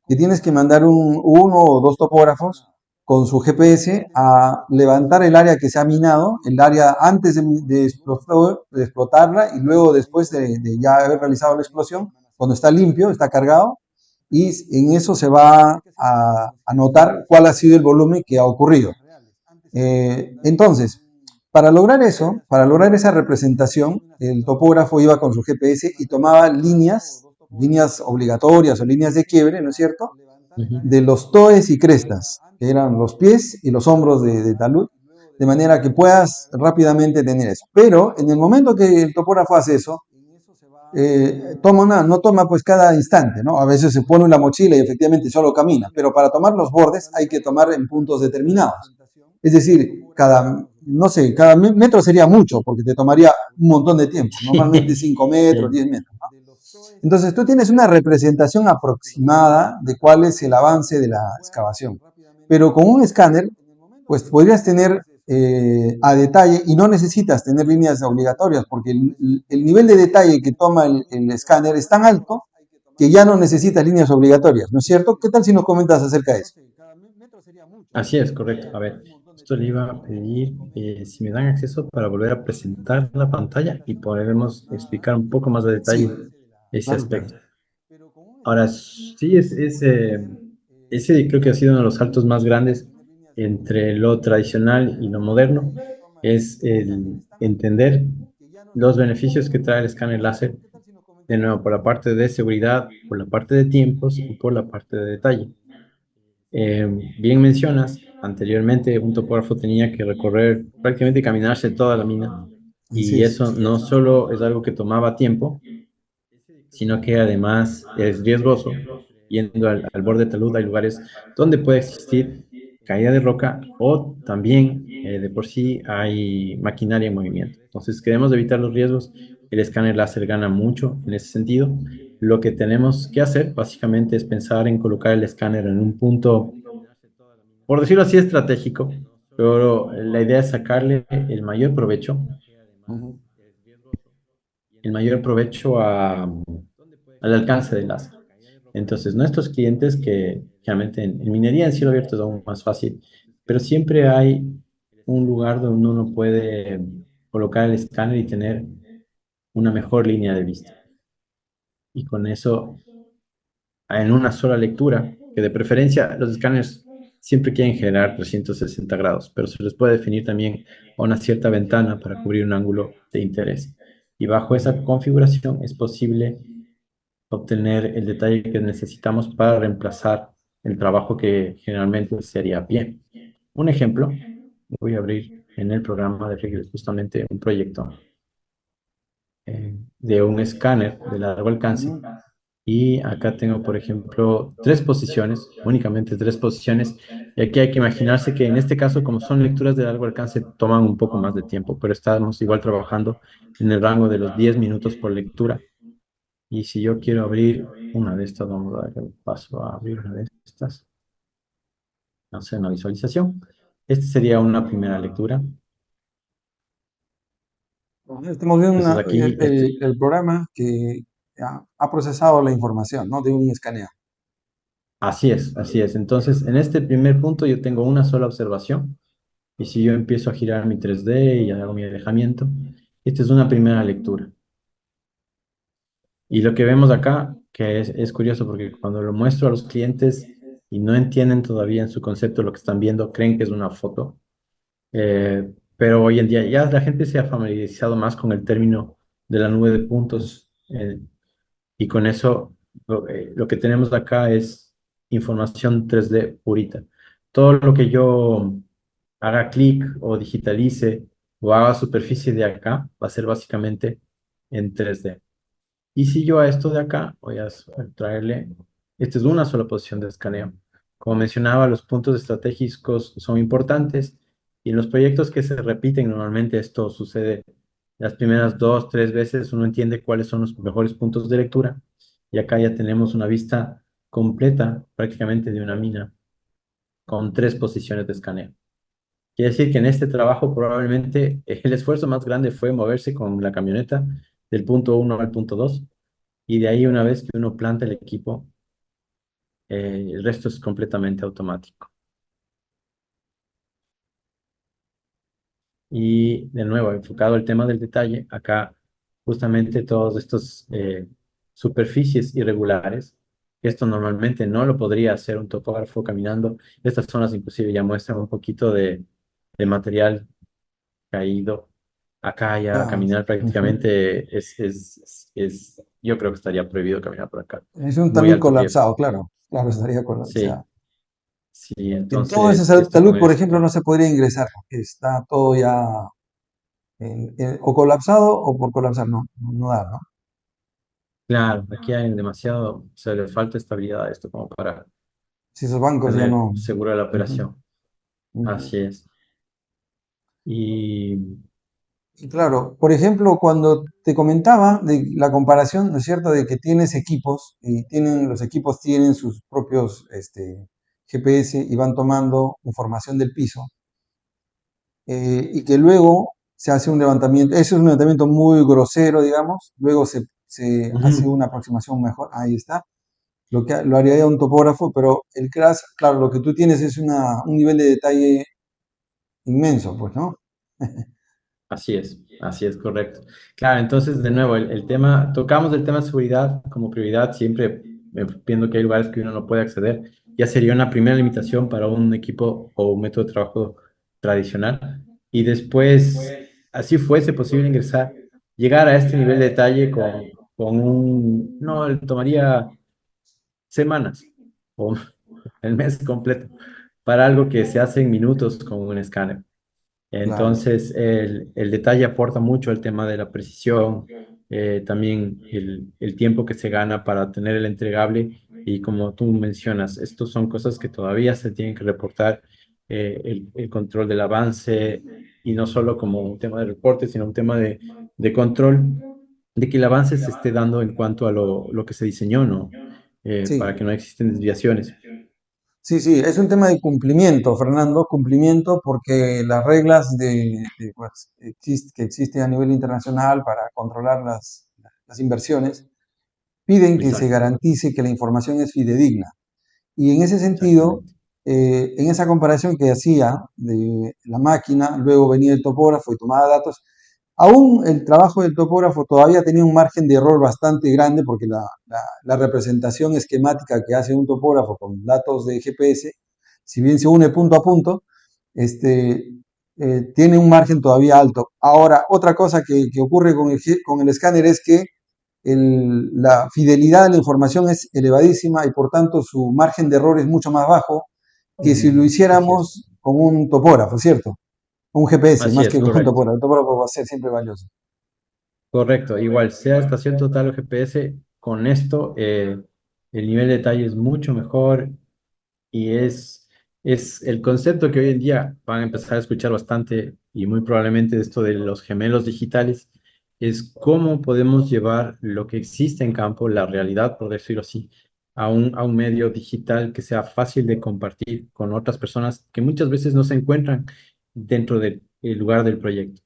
que tienes que mandar uno o dos topógrafos con su GPS a levantar el área que se ha minado, el área antes de explotarla y luego después de ya haber realizado la explosión, cuando está limpio, está cargado, y en eso se va a anotar cuál ha sido el volumen que ha ocurrido. Entonces, para lograr eso, para lograr esa representación, el topógrafo iba con su GPS y tomaba líneas obligatorias o líneas de quiebre, ¿no es cierto? ujú. De los toes y crestas, que eran los pies y los hombros de talud, de manera que puedas rápidamente tener eso. Pero en el momento que el topógrafo hace eso, no toma pues cada instante, ¿no? A veces se pone en la mochila y efectivamente solo camina, pero para tomar los bordes hay que tomar en puntos determinados. Es decir, no sé, cada metro sería mucho porque te tomaría un montón de tiempo, normalmente Sí, 5 metros, sí. 10 metros. ¿No? Entonces tú tienes una representación aproximada de cuál es el avance de la excavación, pero con un escáner pues podrías tener a detalle y no necesitas tener líneas obligatorias porque el nivel de detalle que toma el escáner es tan alto que ya no necesitas líneas obligatorias, ¿no es cierto? ¿Qué tal si nos comentas acerca de eso? Así es, correcto. A ver, esto le iba a pedir si me dan acceso para volver a presentar la pantalla y podremos explicar un poco más de Sí, detalle ese claro, claro. aspecto. Ahora, sí, ese creo que ha sido uno de los saltos más grandes entre lo tradicional y lo moderno, es el entender los beneficios que trae el escáner láser, de nuevo, por la parte de seguridad, por la parte de tiempos y por la parte de detalle. Eh, bien mencionas, anteriormente un topógrafo tenía que recorrer, prácticamente caminarse toda la mina, Así y es. eso no solo es algo que tomaba tiempo, sino que además es riesgoso. Yendo al borde de talud hay lugares donde puede existir caída de roca o también de por sí hay maquinaria en movimiento. Entonces queremos evitar los riesgos. El escáner láser gana mucho en ese sentido. Lo que tenemos que hacer básicamente es pensar en colocar el escáner en un punto, por decirlo así, estratégico, pero la idea es sacarle Ujú. el mayor provecho al alcance del láser. Entonces, nuestros clientes que realmente en minería en cielo abierto es aún más fácil, pero siempre hay un lugar donde uno puede colocar el escáner y tener una mejor línea de vista. Y con eso, en una sola lectura, que de preferencia los escáneres siempre quieren generar 360 grados, pero se les puede definir también a una cierta ventana para cubrir un ángulo de interés. Y bajo esa configuración es posible obtener el detalle que necesitamos para reemplazar el trabajo que generalmente se haría bien. Un ejemplo, voy a abrir en el programa de Rigel justamente un proyecto de un escáner de largo alcance. Ujú. Y acá tengo, por ejemplo, tres posiciones, únicamente tres posiciones. Y aquí hay que imaginarse que en este caso, como son lecturas de largo alcance, toman un poco más de tiempo, pero estamos igual trabajando en el rango de los 10 minutos por lectura. Y si yo quiero abrir una de estas, vamos a dar el paso a abrir una de estas, hacer una visualización. Esta sería una primera lectura. Estamos viendo Entonces aquí, el programa que ha procesado la información, ¿no? De un escaneo. así es, así es. Entonces, en este primer punto yo tengo una sola observación. Y si yo empiezo a girar mi 3D y hago mi alejamiento, esta es una primera lectura. Y lo que vemos acá, que es curioso porque cuando lo muestro a los clientes y no entienden todavía en su concepto lo que están viendo, creen que es una foto. Pero hoy en día ya la gente se ha familiarizado más con el término de la nube de puntos. Y con eso lo que tenemos acá es información 3D purita. Todo lo que yo haga clic o digitalice o haga superficie de acá va a ser básicamente en 3D. Y si yo a esto de acá voy a traerle, esta es una sola posición de escaneo. Como mencionaba, los puntos estratégicos son importantes y en los proyectos que se repiten normalmente esto sucede las primeras dos, tres veces, uno entiende cuáles son los mejores puntos de lectura y acá ya tenemos una vista completa prácticamente de una mina con tres posiciones de escaneo. Quiere decir que en este trabajo probablemente el esfuerzo más grande fue moverse con la camioneta del punto uno al punto 2 y de ahí una vez que uno planta el equipo, el resto es completamente automático. Y de nuevo, enfocado al tema del detalle, acá justamente todos estos superficies irregulares, esto normalmente no lo podría hacer un topógrafo caminando. Estas zonas inclusive ya muestran un poquito de material caído. Acá ya Ya, caminar ujú. prácticamente yo creo que estaría prohibido caminar por acá. Es un Muy talud alto riesgo. colapsado, claro. Claro, estaría Sí, colapsado. sí, En todo ese entonces esto talud, con por ejemplo, no esto. se podría ingresar, porque está todo ya o colapsado o por colapsar, no, no da, ¿no? Claro, aquí hay demasiado, se le falta estabilidad a esto como para Si esos bancos ya tener no. segura la Ujú, operación. ujú. Así es. Y Y claro, por ejemplo, cuando te comentaba de la comparación, ¿no es cierto?, de que tienes equipos y los equipos tienen sus propios GPS y van tomando información del piso y que luego se hace un levantamiento, eso es un levantamiento muy grosero, digamos, luego se hace ujú, una aproximación mejor, ahí está, lo haría un topógrafo, pero el CRAS, claro, lo que tú tienes es un nivel de detalle inmenso, pues, ¿no? así es, correcto. Claro, entonces, de nuevo, el tema, tocamos el tema de seguridad como prioridad, siempre viendo que hay lugares que uno no puede acceder, ya sería una primera limitación para un equipo o un método de trabajo tradicional. Y después, así fuese posible ingresar, llegar a este nivel de detalle con no, tomaría semanas o el mes completo para algo que se hace en minutos con un escáner. Claro. Entonces, el detalle aporta mucho al tema de la precisión, también el tiempo que se gana para tener el entregable y como tú mencionas, estos son cosas que todavía se tienen que reportar, el control del avance y no solo como un tema de reporte, sino un tema de control de que el avance se esté dando en cuanto a lo que se diseñó, ¿no? Para que Sí, no existen desviaciones. sí, sí, es un tema de cumplimiento, Fernando, cumplimiento porque las reglas pues, que existen a nivel internacional para controlar las inversiones piden que se Exacto, garantice que la información es fidedigna. Y en ese sentido, exactamente. en esa comparación que hacía de la máquina, luego venía el topógrafo y tomaba datos, aún el trabajo del topógrafo todavía tenía un margen de error bastante grande porque la representación esquemática que hace un topógrafo con datos de GPS, si bien se une punto a punto, este, tiene un margen todavía alto. Ahora, otra cosa que ocurre con el escáner es que la fidelidad de la información es elevadísima y por tanto su margen de error es mucho más bajo que si lo Así es, hiciéramos con un topógrafo, ¿cierto? Un GPS, así más es, que con un correcto. topógrafo. El topógrafo va a ser siempre valioso. Correcto, igual, sea estación total o GPS, con esto el nivel de detalle es mucho mejor y es el concepto que hoy en día van a empezar a escuchar bastante y muy probablemente esto de los gemelos digitales, es cómo podemos llevar lo que existe en campo, la realidad, por decirlo así, a un medio digital que sea fácil de compartir con otras personas que muchas veces no se encuentran dentro del el lugar del proyecto.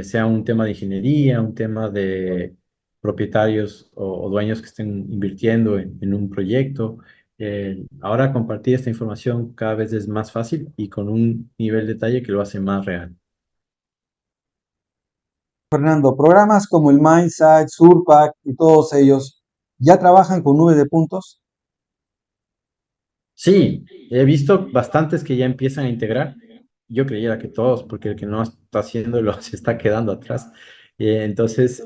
Sea un tema de ingeniería, un tema de propietarios o dueños que estén invirtiendo en un proyecto. Ahora compartir esta información cada vez es más fácil y con un nivel de detalle que lo hace más real. Fernando, programas como el Mindsight, Surpack y todos ellos ya trabajan con nubes de puntos. Sí, he visto bastantes que ya empiezan a integrar. Yo creyera que todos, porque el que no está haciéndolo se está quedando atrás. Entonces,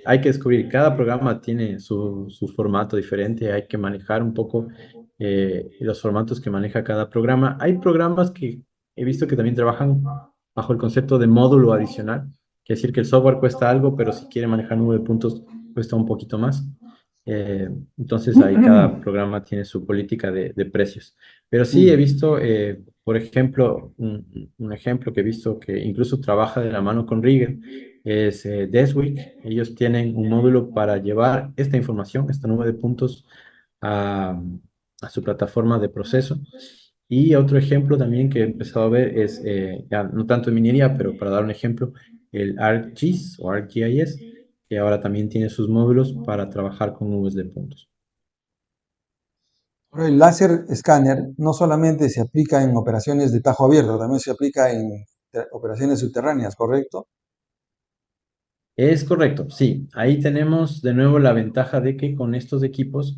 hay que descubrir, cada programa tiene su formato diferente, hay que manejar un poco los formatos que maneja cada programa. Hay programas que he visto que también trabajan bajo el concepto de módulo adicional, que es decir que el software cuesta algo, pero si quiere manejar nube de puntos cuesta un poquito más. Eh, entonces ahí cada programa tiene su política de precios. Pero sí he Mm. visto, por ejemplo, un ejemplo que he visto que incluso trabaja de la mano con Rigger, es Deswik. Ellos tienen un módulo para llevar esta información, esta nube de puntos, a, a su plataforma de proceso. Y otro ejemplo también que he empezado a ver es, ya no tanto en minería, pero para dar un ejemplo, el ArcGIS o ArcGIS, que ahora también tiene sus módulos para trabajar con nubes de puntos. Ahora, el láser escáner no solamente se aplica en operaciones de tajo abierto, también se aplica en operaciones subterráneas, ¿correcto? Es correcto, sí. Ahí tenemos de nuevo la ventaja de que con estos equipos,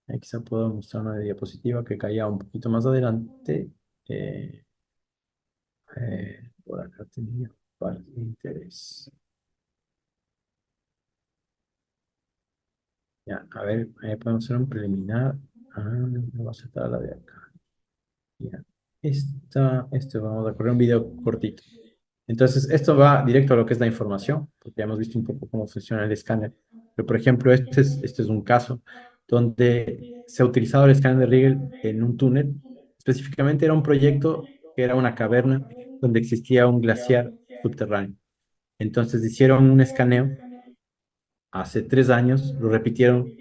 ahí quizá puedo mostrar una diapositiva que caía un poquito más adelante. eh, por acá tenía parte de interés. Ya, a ver, podemos hacer un preliminar. Ah, me va a aceptar la de acá. Ya. Este vamos a correr un video cortito. Entonces, esto va directo a lo que es la información, porque ya hemos visto un poco cómo funciona el escáner. Pero, por ejemplo, este es un caso donde se ha utilizado el escáner de Riegel en un túnel. Específicamente era un proyecto que era una caverna donde existía un glaciar subterráneo. Entonces hicieron un escaneo hace 3 años, lo repitieron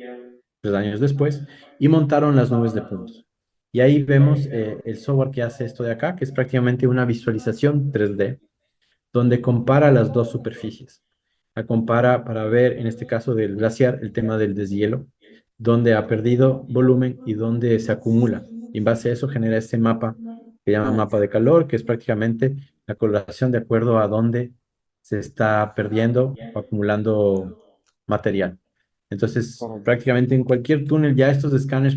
3 años después y montaron las nubes de puntos. Y ahí vemos el software que hace esto de acá, que es prácticamente una visualización 3D donde compara las dos superficies. La compara para ver, en este caso del glaciar, el tema del deshielo, donde ha perdido volumen y donde se acumula. Y en base a eso genera este mapa que llama mapa de calor, que es prácticamente la coloración de acuerdo a dónde se está perdiendo o acumulando material. Entonces, Correcto. prácticamente en cualquier túnel ya estos escáneres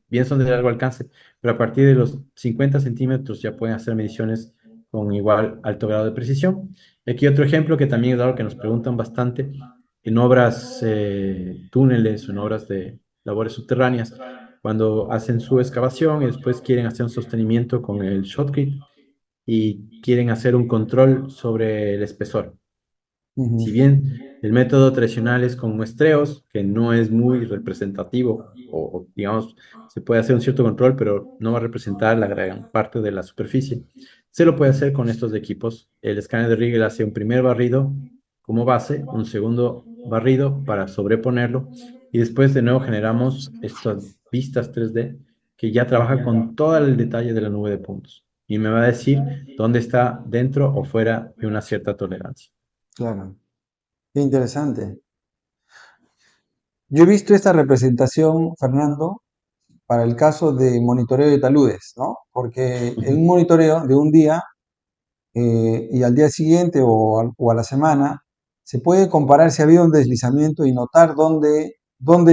bien son de largo alcance, pero a partir de los 50 centímetros ya pueden hacer mediciones con igual alto grado de precisión. Y aquí otro ejemplo que también es algo que nos preguntan bastante en obras, túneles o en obras de labores subterráneas, cuando hacen su excavación y después quieren hacer un sostenimiento con el shotcrete y quieren hacer un control sobre el espesor. Ujú. Si bien el método tradicional es con muestreos, que no es muy representativo, digamos, se puede hacer un cierto control, pero no va a representar la gran parte de la superficie, se lo puede hacer con estos equipos. El escáner de Riegel hace un primer barrido como base, un segundo barrido para sobreponerlo, y después de nuevo generamos estas vistas 3D que ya trabaja con todo el detalle de la nube de puntos. Y me va a decir dónde está dentro o fuera de una cierta tolerancia. Claro. Qué interesante. Yo he visto esta representación, Fernando, para el caso de monitoreo de taludes, ¿no? Porque en un monitoreo de un día y al día siguiente o a la semana, se puede comparar si ha habido un deslizamiento y notar dónde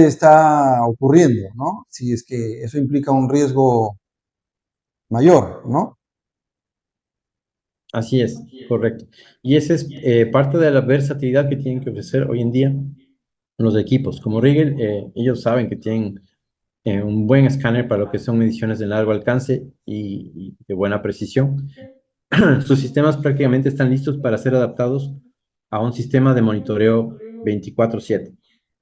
está ocurriendo, ¿no? Si es que eso implica un riesgo mayor, ¿no? Así es, correcto. Y esa es parte de la versatilidad que tienen que ofrecer hoy en día los equipos. Como Rigel, ellos saben que tienen un buen escáner para lo que son mediciones de largo alcance y de buena precisión. Sus sistemas prácticamente están listos para ser adaptados a un sistema de monitoreo 24/7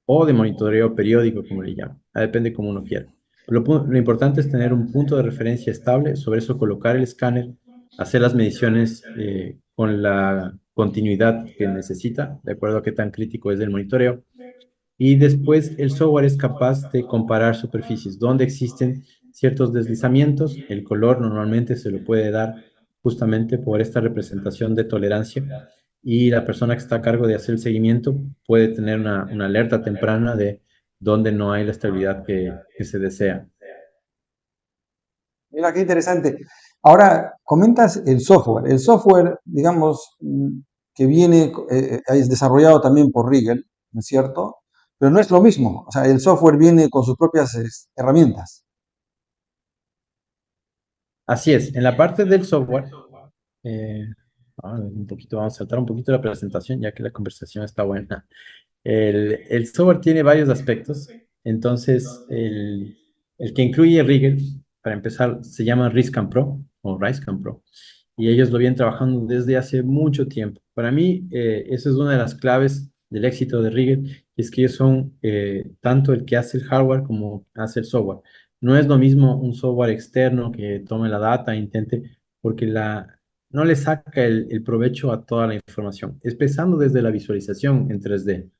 o de monitoreo periódico, como le llaman. Depende como uno quiera. Lo importante es tener un punto de referencia estable, sobre eso colocar el escáner, hacer las mediciones con la continuidad que necesita, de acuerdo a qué tan crítico es el monitoreo. Y después el software es capaz de comparar superficies donde existen ciertos deslizamientos. El color normalmente se lo puede dar justamente por esta representación de tolerancia y la persona que está a cargo de hacer el seguimiento puede tener una alerta temprana de donde no hay la estabilidad que se desea. Mira, qué interesante. Ahora, comentas el software. El software, digamos, que viene, es desarrollado también por Rigel, ¿no es cierto? Pero no es lo mismo. O sea, el software viene con sus propias herramientas. Así es, en la parte del software, eh, un poquito, vamos a saltar un poquito la presentación ya que la conversación está buena. El software tiene varios aspectos, entonces el que incluye Rigel, para empezar, se llama Riscam Pro o Riscam Pro, y ellos lo vienen trabajando desde hace mucho tiempo. Para mí, esa es una de las claves del éxito de Rigel, y es que ellos son tanto el que hace el hardware como hace el software. No es lo mismo un software externo que tome la data e intente, porque no le saca el provecho a toda la información, empezando desde la visualización en 3D.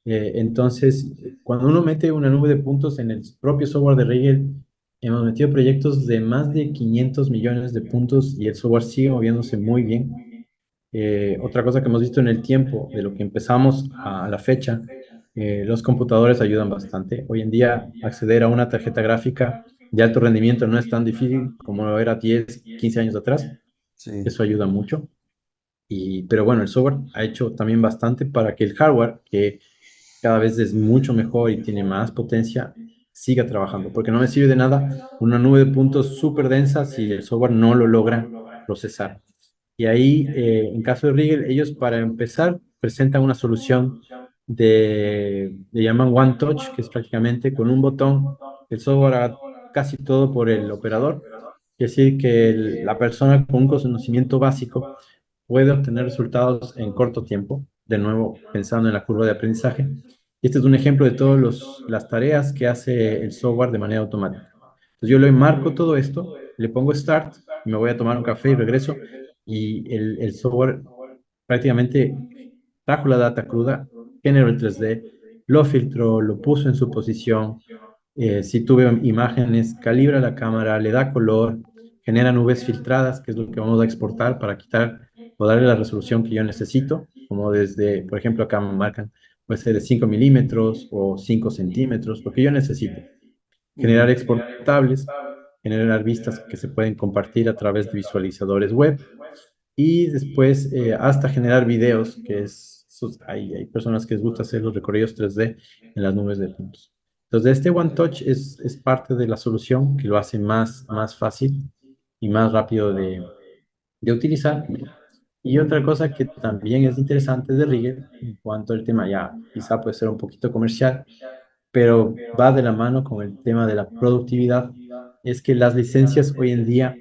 Entonces, cuando uno mete una nube de puntos en el propio software de Rigel, hemos metido proyectos de más de 500 millones de puntos y el software sigue moviéndose muy bien. Otra cosa que hemos visto en el tiempo, de lo que empezamos a la fecha, los computadores ayudan bastante. Hoy en día, acceder a una tarjeta gráfica de alto rendimiento no es tan difícil como lo era 10, 15 años atrás. Sí. Eso ayuda mucho. Pero bueno, el software ha hecho también bastante para que el hardware, que cada vez es mucho mejor y tiene más potencia, siga trabajando, porque no me sirve de nada una nube de puntos súper densa si el software no lo logra procesar. Y ahí, en caso de Rigel, ellos para empezar presentan una solución le llaman One Touch, que es prácticamente con un botón, el software haga casi todo por el operador. Es decir, que la persona con un conocimiento básico puede obtener resultados en corto tiempo, de nuevo pensando en la curva de aprendizaje. Y este es un ejemplo de todas las tareas que hace el software de manera automática. Entonces yo le enmarco todo esto, le pongo Start, me voy a tomar un café y regreso, y el software prácticamente trajo la data cruda, generó el 3D, lo filtró, lo puso en su posición, si tuve imágenes, calibra la cámara, le da color, genera nubes filtradas, que es lo que vamos a exportar para quitar o darle la resolución que yo necesito, como desde, por ejemplo, acá me marcan, puede ser de 5 milímetros o 5 centímetros, lo que yo necesite. Generar Ujú. exportables, generar vistas que se pueden compartir a través de visualizadores web y después hasta generar videos, que hay personas que les gusta hacer los recorridos 3D en las nubes de puntos. Entonces, este One Touch es parte de la solución que lo hace más fácil y más rápido de utilizar. Y otra cosa que también es interesante de Rigger, en cuanto al tema ya quizá puede ser un poquito comercial, pero va de la mano con el tema de la productividad, es que las licencias hoy en día,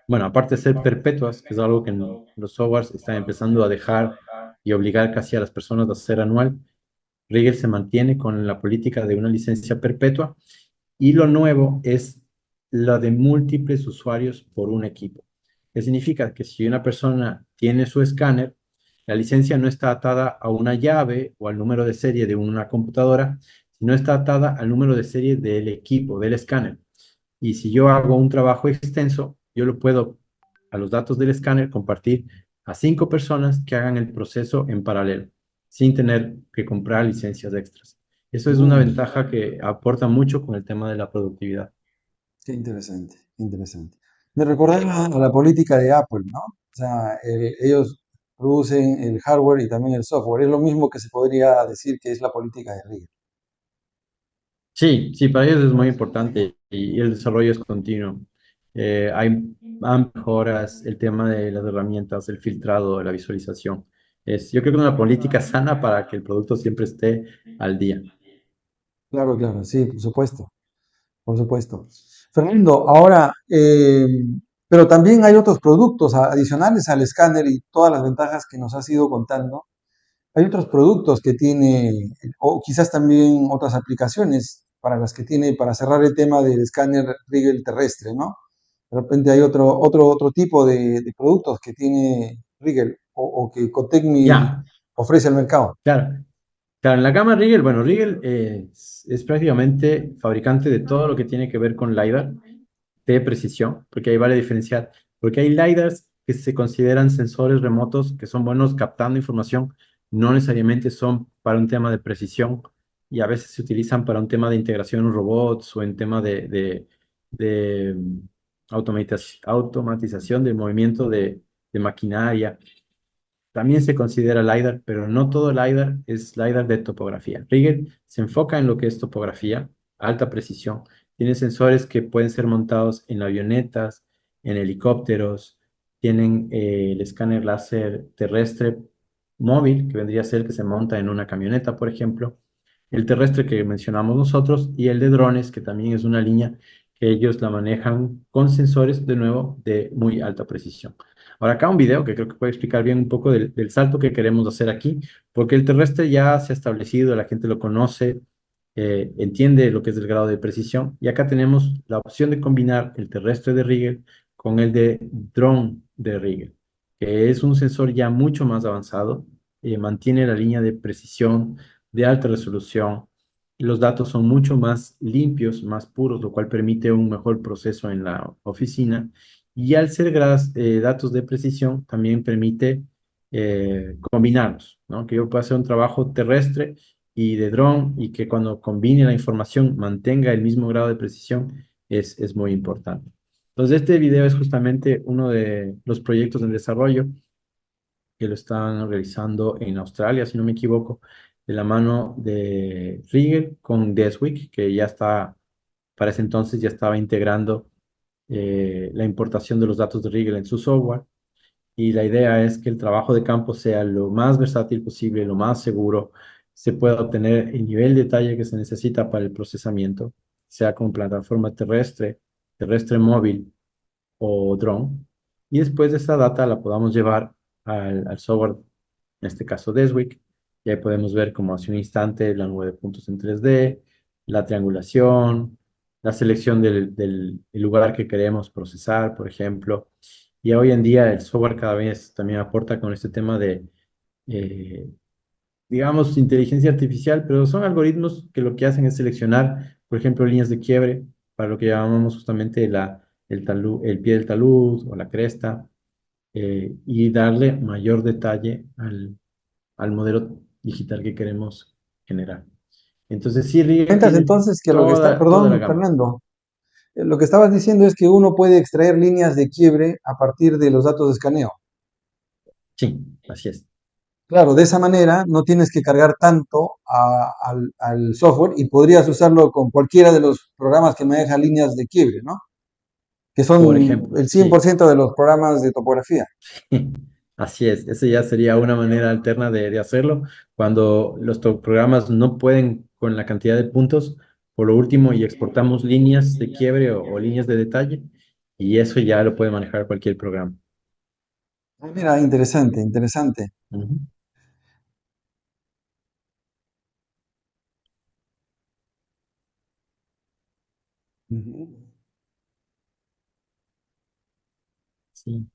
bueno, aparte de ser perpetuas, que es algo que en los softwares están empezando a dejar y obligar casi a las personas a hacer anual, Rigel se mantiene con la política de una licencia perpetua y lo nuevo es la de múltiples usuarios por un equipo. Que significa que si una persona tiene su escáner, la licencia no está atada a una llave o al número de serie de una computadora, sino está atada al número de serie del equipo, del escáner. Y si yo hago un trabajo extenso, yo lo puedo, a los datos del escáner, compartir a 5 personas que hagan el proceso en paralelo, sin tener que comprar licencias extras. Eso es una Mm, ventaja que aporta mucho con el tema de la productividad. qué interesante, qué interesante. Me recordaba a la política de Apple, ¿no? O sea, ellos producen el hardware y también el software. Es lo mismo que se podría decir que es la política de Rigel. Sí, sí, para ellos es muy importante y el desarrollo es continuo. Hay mejoras, el tema de las herramientas, el filtrado, la visualización. Yo creo que es una política sana para que el producto siempre esté al día. Claro, claro, sí, por supuesto, por supuesto. Fernando, ahora, pero también hay otros productos adicionales al escáner y todas las ventajas que nos has ido contando. Hay otros productos que tiene, o quizás también otras aplicaciones para las que tiene, para cerrar el tema del escáner Rigel terrestre, ¿no? De repente hay otro tipo de productos que tiene Rigel o que Cotecmi Ya, ofrece al mercado. claro. Claro, en la gama Rigel, bueno, Rigel es prácticamente fabricante de todo lo que tiene que ver con LiDAR de precisión, porque ahí vale diferenciar, porque hay LiDARs que se consideran sensores remotos que son buenos captando información, no necesariamente son para un tema de precisión y a veces se utilizan para un tema de integración en robots o en tema de automatización del movimiento de maquinaria. También se considera LiDAR, pero no todo LiDAR es LiDAR de topografía. Rigel se enfoca en lo que es topografía, alta precisión. Tiene sensores que pueden ser montados en avionetas, en helicópteros. Tienen el escáner láser terrestre móvil, que vendría a ser que se monta en una camioneta, por ejemplo. El terrestre que mencionamos nosotros y el de drones, que también es una línea que ellos la manejan con sensores, de nuevo, de muy alta precisión. Ahora acá un video que creo que puede explicar bien un poco del salto que queremos hacer aquí, porque el terrestre ya se ha establecido, la gente lo conoce, entiende lo que es el grado de precisión, y acá tenemos la opción de combinar el terrestre de Rigel con el de drone de Rigel, que es un sensor ya mucho más avanzado, mantiene la línea de precisión de alta resolución, y los datos son mucho más limpios, más puros, lo cual permite un mejor proceso en la oficina y al ser datos de precisión, también permite combinarlos, ¿no? Que yo pueda hacer un trabajo terrestre y de dron y que cuando combine la información mantenga el mismo grado de precisión es muy importante. Entonces, este video es justamente uno de los proyectos en desarrollo que lo están realizando en Australia, si no me equivoco, de la mano de Rigel con Deswik, que ya está, para ese entonces ya estaba integrando la importación de los datos de Rigel en su software. Y la idea es que el trabajo de campo sea lo más versátil posible, lo más seguro, se pueda obtener el nivel de detalle que se necesita para el procesamiento, sea con plataforma terrestre, terrestre móvil o dron. Y después de esa data la podamos llevar al software, en este caso Deswik, y ahí podemos ver como hace un instante la nube de puntos en 3D, la triangulación, la selección del lugar que queremos procesar, por ejemplo. Y hoy en día el software cada vez también aporta con este tema de, eh, digamos, inteligencia artificial, pero son algoritmos que lo que hacen es seleccionar, por ejemplo, líneas de quiebre para lo que llamamos justamente el pie del talud o la cresta, y darle mayor detalle al modelo digital que queremos generar. Entonces, sí, Rigel Comentas tiene entonces que lo que está, toda la perdón, gama. Fernando, lo que estabas diciendo es que uno puede extraer líneas de quiebre a partir de los datos de escaneo. Sí, así es. Claro, de esa manera no tienes que cargar tanto al software y podrías usarlo con cualquiera de los programas que manejan líneas de quiebre, ¿no? Que Por son ejemplo, el cien por sí. ciento de los programas de topografía. Así es, esa ya sería una manera alterna de hacerlo. Cuando los programas no pueden con la cantidad de puntos, por lo último, y exportamos líneas de quiebre o líneas de detalle, y eso ya lo puede manejar cualquier programa. Ah, mira, interesante, interesante. Ujú. Ujú. Sí.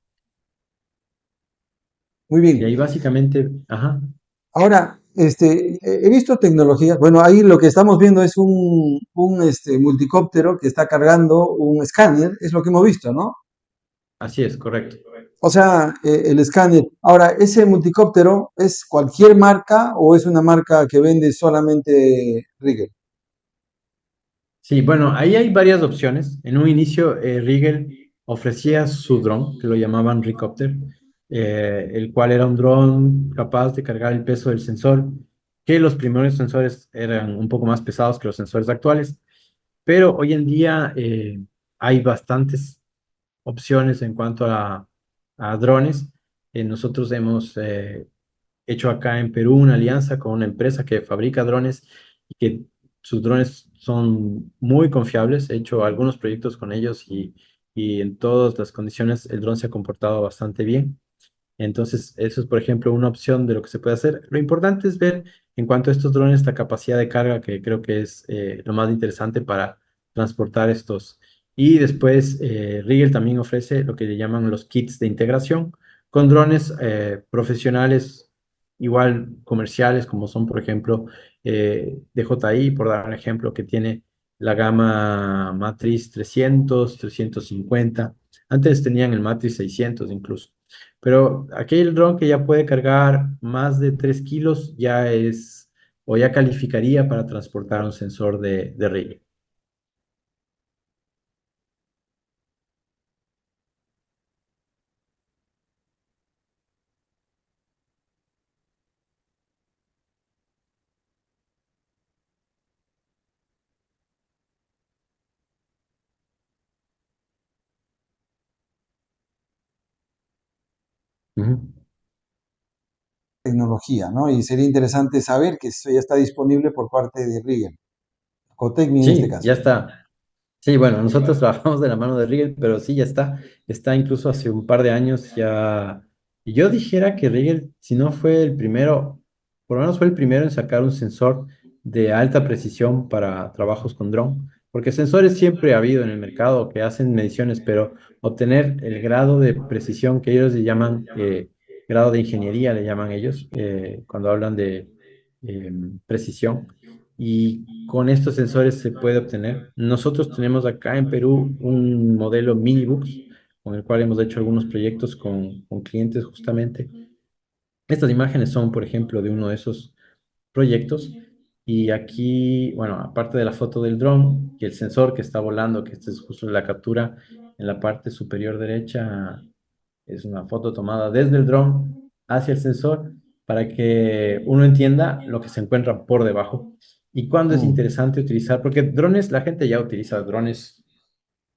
Muy Y bien. ahí básicamente, ajá, Ahora, he visto tecnologías. Bueno, ahí lo que estamos viendo es un multicóptero que está cargando un escáner, es lo que hemos visto, ¿no? así es, correcto. O sea, el escáner. Ahora, ¿ese multicóptero es cualquier marca o es una marca que vende solamente Rigel? Sí, bueno, ahí hay varias opciones. En un inicio, Rigel ofrecía su dron, que lo llamaban Recopter, el cual era un dron capaz de cargar el peso del sensor, que los primeros sensores eran un poco más pesados que los sensores actuales, pero hoy en día hay bastantes opciones en cuanto a drones. Nosotros hemos hecho acá en Perú una alianza con una empresa que fabrica drones y que sus drones son muy confiables. He hecho algunos proyectos con ellos y en todas las condiciones el dron se ha comportado bastante bien. Entonces, eso es, por ejemplo, una opción de lo que se puede hacer. Lo importante es ver en cuanto a estos drones la capacidad de carga, que creo que es lo más interesante para transportar estos. Y después, Rigel también ofrece lo que le llaman los kits de integración con drones profesionales, igual comerciales, como son, por ejemplo, DJI, por dar un ejemplo, que tiene la gama Matrix 300, 350. Antes tenían el Matrix 600 incluso. Pero aquel dron que ya puede cargar más de 3 kilos ya es, o ya calificaría para transportar un sensor de Rigel. Ujú. Tecnología, ¿no? Y sería interesante saber que eso ya está disponible por parte de Rigel, Cotecmi en este Sí, ya caso. está. Sí, bueno, nosotros trabajamos de la mano de Rigel, pero sí, ya está incluso hace un par de años ya. Y yo dijera que Rigel, si no fue el primero, por lo menos fue el primero en sacar un sensor de alta precisión para trabajos con dron, porque sensores siempre ha habido en el mercado que hacen mediciones, pero obtener el grado de precisión que ellos le llaman, grado de ingeniería, le llaman ellos, cuando hablan de precisión y con estos sensores se puede obtener. Nosotros tenemos acá en Perú un modelo Minibus, con el cual hemos hecho algunos proyectos con clientes justamente. Estas imágenes son, por ejemplo, de uno de esos proyectos. Y aquí, bueno, aparte de la foto del dron y el sensor que está volando, que esta es justo la captura en la parte superior derecha, es una foto tomada desde el dron hacia el sensor para que uno entienda lo que se encuentra por debajo y cuándo es Mm, interesante utilizar, porque drones, la gente ya utiliza drones,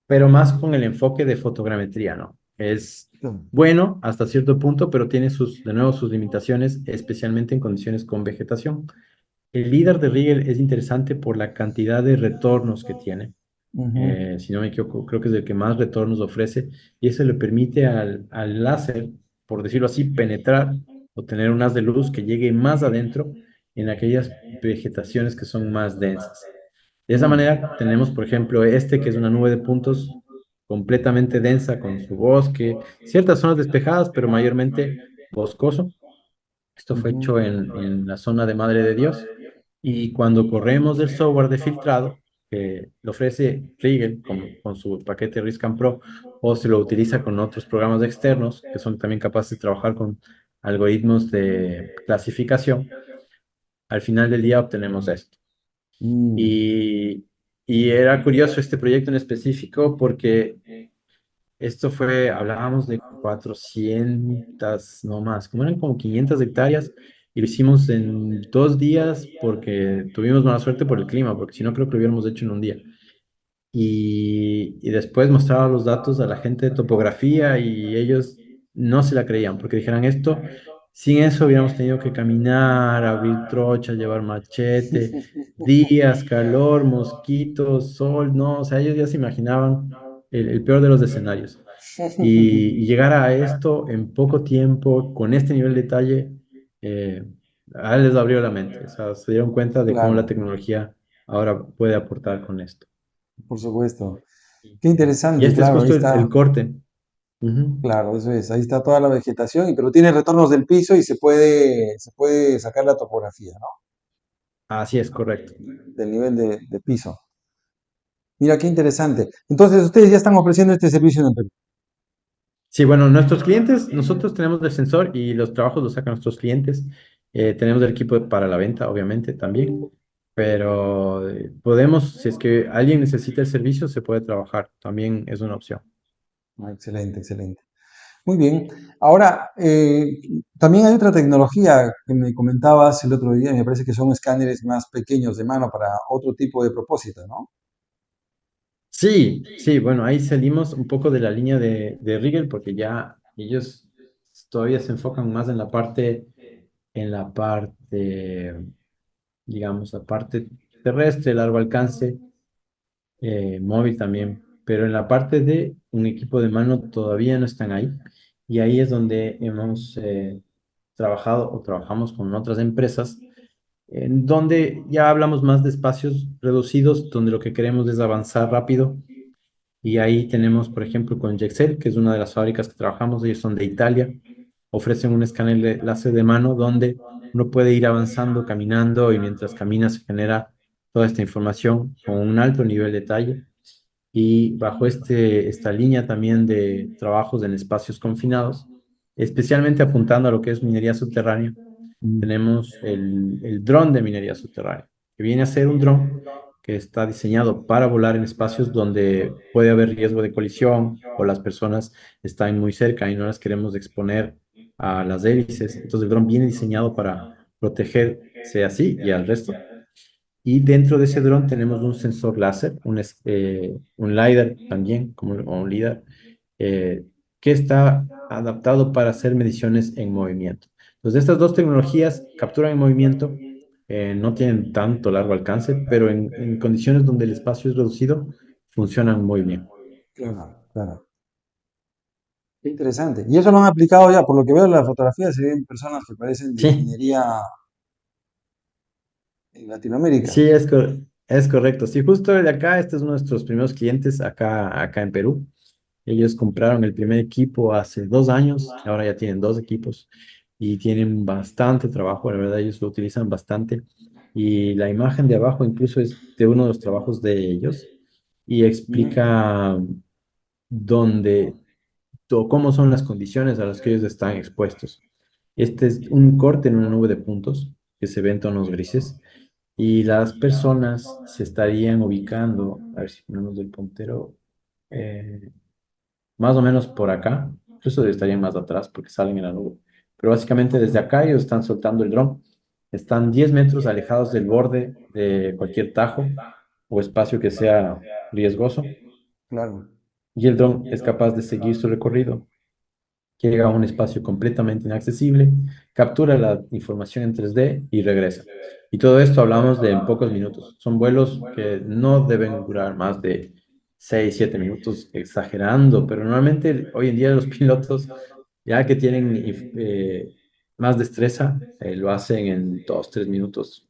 pero más con el enfoque de fotogrametría, ¿no? Es claro. bueno hasta cierto punto, pero tiene sus, de nuevo, sus limitaciones, especialmente en condiciones con vegetación. El líder de Rigel es interesante por la cantidad de retornos que tiene. Ujú, Si no me equivoco, creo que es el que más retornos ofrece y eso le permite al láser, por decirlo así, penetrar o tener un haz de luz que llegue más adentro en aquellas vegetaciones que son más densas. De esa mm, manera tenemos, por ejemplo, este que es una nube de puntos completamente densa con su bosque, ciertas zonas despejadas, pero mayormente boscoso. Esto fue ujú, hecho en la zona de Madre de Dios. Y cuando corremos del software de filtrado, que lo ofrece Rigel con su paquete Riscam Pro, o se lo utiliza con otros programas externos que son también capaces de trabajar con algoritmos de clasificación, al final del día obtenemos esto. mm. Y, y era curioso este proyecto en específico porque esto fue, hablábamos de 400, no más, como eran como 500 hectáreas, y lo hicimos en 2 días porque tuvimos mala suerte por el clima, porque si no creo que lo hubiéramos hecho en un día y después mostraba los datos a la gente de topografía y ellos no se la creían porque dijeran esto, sin eso hubiéramos tenido que caminar, abrir trocha, llevar machete, días, calor, mosquitos, sol, no, o sea, ellos ya se imaginaban el peor de los escenarios. Y llegar a esto en poco tiempo, con este nivel de detalle, eh, a él les abrió la mente, o sea, se dieron cuenta de cómo la Claro, tecnología ahora puede aportar con esto. por supuesto. Qué Y interesante, este es claro, ahí justo está, el corte. Ujú. claro, eso es, ahí está toda la vegetación, pero tiene retornos del piso y se puede sacar la topografía, ¿no? Así es, correcto. Del nivel de piso. Mira, qué interesante. Entonces, ustedes ya están ofreciendo este servicio en el Perú. Sí, bueno, nuestros clientes, nosotros tenemos el sensor y los trabajos los sacan nuestros clientes. Tenemos el equipo para la venta, obviamente, también. Pero podemos, si es que alguien necesita el servicio, se puede trabajar. También es una opción. Ah, excelente, excelente. Muy bien. Ahora, también hay otra tecnología que me comentabas el otro día, y me parece que son escáneres más pequeños de mano para otro tipo de propósito, ¿no? Sí, sí, bueno, ahí salimos un poco de la línea de Rigel porque ya ellos todavía se enfocan más en la parte en la parte, digamos, la parte terrestre, largo alcance, móvil también, pero en la parte de un equipo de mano todavía no están ahí. Y ahí es donde hemos trabajado o trabajamos con otras empresas, en donde ya hablamos más de espacios reducidos, donde lo que queremos es avanzar rápido. Y ahí tenemos, por ejemplo, con Yexel, que es una de las fábricas que trabajamos, ellos son de Italia, ofrecen un escáner de láser de mano donde uno puede ir avanzando, caminando, y mientras camina se genera toda esta información con un alto nivel de detalle. Y bajo esta línea también de trabajos en espacios confinados, especialmente apuntando a lo que es minería subterránea, Mm. tenemos el dron de minería subterránea, que viene a ser un dron que está diseñado para volar en espacios donde puede haber riesgo de colisión o las personas están muy cerca y no las queremos exponer a las hélices. Entonces el dron viene diseñado para protegerse así y al resto. Y dentro de ese dron tenemos un sensor láser, un LiDAR también, como o un LiDAR, eh, que está adaptado para hacer mediciones en movimiento. Entonces, estas dos tecnologías capturan en movimiento, no tienen tanto largo alcance, pero en condiciones donde el espacio es reducido, funcionan muy bien. Claro, claro. Qué interesante. Y eso lo han aplicado ya, por lo que veo en la fotografía, se ven personas que parecen de Sí, minería en Latinoamérica. sí, es correcto. Sí, justo de acá, este es uno de nuestros primeros clientes acá en Perú. Ellos compraron el primer equipo hace 2 años, ahora ya tienen dos equipos y tienen bastante trabajo, la verdad ellos lo utilizan bastante. Y la imagen de abajo incluso es de uno de los trabajos de ellos y Mm. explica dónde o cómo son las condiciones a las que ellos están expuestos. Este es un corte en una nube de puntos que se ve en tonos grises y las personas se estarían ubicando, a ver si ponemos el puntero, eh, más o menos por acá, incluso estarían más atrás porque salen en la nube. Pero básicamente desde acá ellos están soltando el dron, están 10 metros alejados del borde de cualquier tajo o espacio que sea riesgoso Claro. y el dron es capaz de seguir su recorrido. Llega a un espacio completamente inaccesible, captura la información en 3D y regresa. Y todo esto hablamos de en pocos minutos. Son vuelos que no deben durar más de 6 7 minutos, exagerando, pero normalmente hoy en día los pilotos, ya que tienen más destreza, lo hacen en 2 3 minutos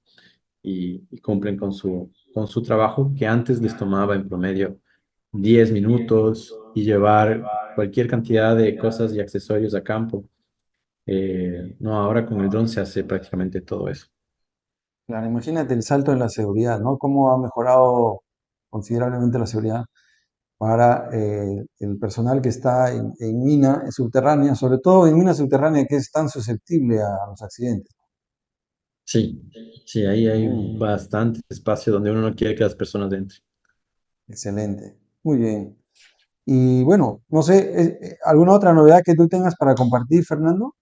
y cumplen con su trabajo que antes les tomaba en promedio 10 minutos y llevar cualquier cantidad de cosas y accesorios a campo. No, ahora con el dron se hace prácticamente todo eso. Claro, imagínate el salto en la seguridad, ¿no? Cómo ha mejorado considerablemente la seguridad para el personal que está en mina subterránea, sobre todo en mina subterránea que es tan susceptible a los accidentes. Sí, sí, ahí hay Mm, bastante espacio donde uno no quiere que las personas entren. excelente, muy bien. Y bueno, no sé, ¿alguna otra novedad que tú tengas para compartir, Fernando?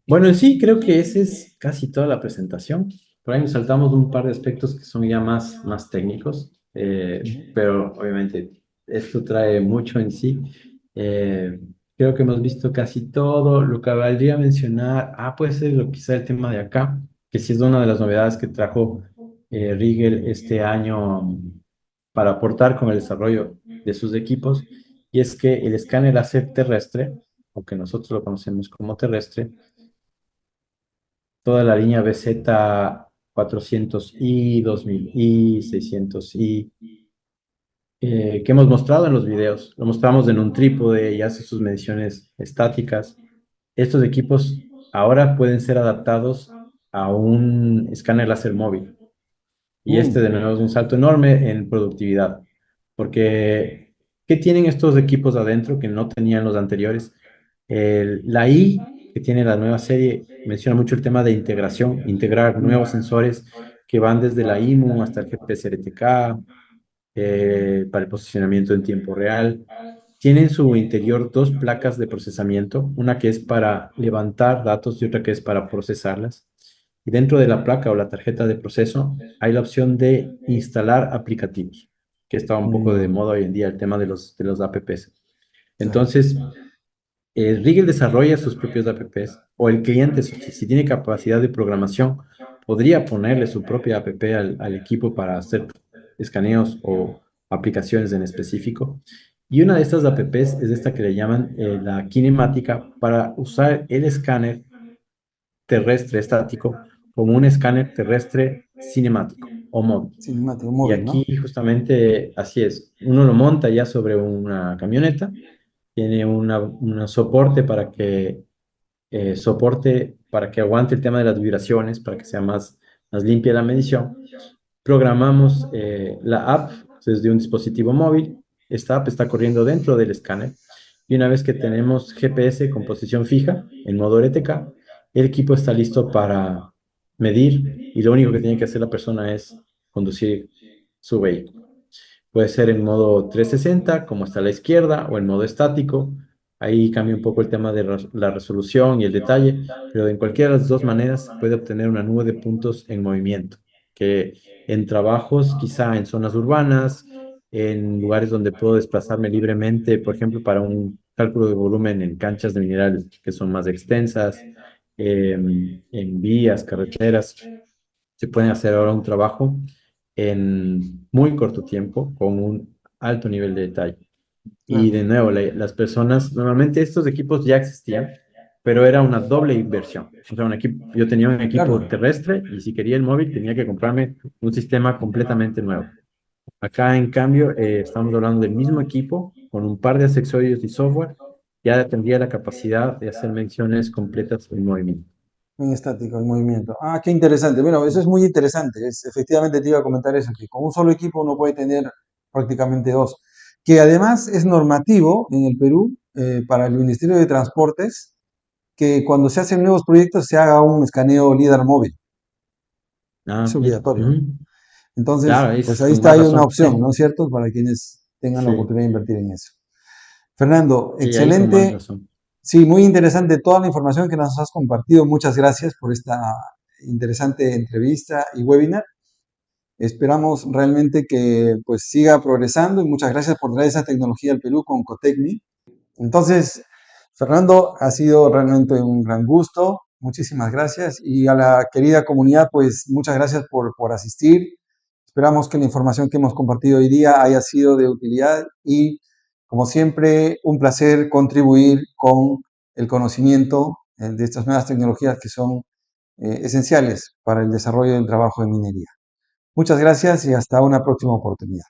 Bueno, sí, creo que esa es casi toda la presentación. Por ahí nos saltamos un par de aspectos que son ya más técnicos, Ujú. pero obviamente esto trae mucho en sí. Eh, Creo que hemos visto casi todo. Lo que valdría mencionar, puede ser quizá el tema de acá, que sí es una de las novedades que trajo Rigel este año para aportar con el desarrollo de sus equipos, y es que el escáner láser terrestre, aunque nosotros lo conocemos como terrestre, toda la línea BZ 400i, 2000i, 600i, que hemos mostrado en los videos. Lo mostramos en un trípode y hace sus mediciones estáticas. Estos equipos ahora pueden ser adaptados a un escáner láser móvil. Y este de Mm, nuevo es un salto enorme en productividad, porque ¿qué tienen estos equipos adentro que no tenían los anteriores? La I, que tiene la nueva serie, menciona mucho el tema de integración, integrar nuevos mm, sensores que van desde la IMU hasta el GPS-RTK, para el posicionamiento en tiempo real. Tiene en su interior dos placas de procesamiento, una que es para levantar datos y otra que es para procesarlas. Y dentro de la placa o la tarjeta de proceso hay la opción de instalar aplicativos, que está un poco de mm, moda hoy en día el tema de los apps. claro. Entonces, Rigel desarrolla sus propios apps o el cliente, si tiene capacidad de programación, podría ponerle su propia app al equipo para hacer escaneos o aplicaciones en específico. Y una de estas apps es esta que le llaman la kinemática para usar el escáner terrestre estático como un escáner terrestre cinemático o móvil. Cinemático Y móvil, ¿no? aquí justamente así es, uno lo monta ya sobre una camioneta, tiene un soporte para que aguante el tema de las vibraciones, para que sea más limpia la medición. Programamos la app desde un dispositivo móvil. Esta app está corriendo dentro del escáner y una vez que tenemos GPS con posición fija en modo RTK, el equipo está listo para medir y lo único que tiene que hacer la persona es conducir su vehículo. Puede ser en modo 360, como está a la izquierda, o en modo estático. Ahí cambia un poco el tema de la resolución y el detalle, pero en cualquiera de las dos maneras puede obtener una nube de puntos en movimiento, que en trabajos, quizá en zonas urbanas, en lugares donde puedo desplazarme libremente, por ejemplo, para un cálculo de volumen en canchas de mineral que son más extensas, en vías, carreteras, se pueden hacer ahora un trabajo en muy corto tiempo con un alto nivel de detalle. Y Claro, de nuevo, las personas, normalmente estos equipos ya existían, pero era una doble inversión. O sea, yo tenía un equipo claro. terrestre y si quería el móvil tenía que comprarme un sistema completamente nuevo. Acá, en cambio, estamos hablando del mismo equipo con un par de accesorios y software, ya tendría la capacidad de hacer menciones completas en movimiento. En estático, en movimiento. Ah, qué interesante. Bueno, eso es muy interesante. Efectivamente te iba a comentar eso, que con un solo equipo uno puede tener prácticamente dos. Que además es normativo en el Perú para el Ministerio de Transportes que cuando se hacen nuevos proyectos se haga un escaneo LIDAR móvil. Es Ah, mira. obligatorio. Entonces, Claro, pues es ahí con está, más hay una razón. opción, ¿no es cierto?, para quienes tengan la Sí, oportunidad de invertir en eso. Fernando, sí, ahí con más excelente. razón. Sí, muy interesante toda la información que nos has compartido. Muchas gracias por esta interesante entrevista y webinar. Esperamos realmente que pues siga progresando y muchas gracias por traer esa tecnología al Perú con Cotecni. Entonces, Fernando, ha sido realmente un gran gusto. Muchísimas gracias. Y a la querida comunidad, pues muchas gracias por asistir. Esperamos que la información que hemos compartido hoy día haya sido de utilidad y, como siempre, un placer contribuir con el conocimiento de estas nuevas tecnologías que son esenciales para el desarrollo del trabajo de minería. Muchas gracias y hasta una próxima oportunidad.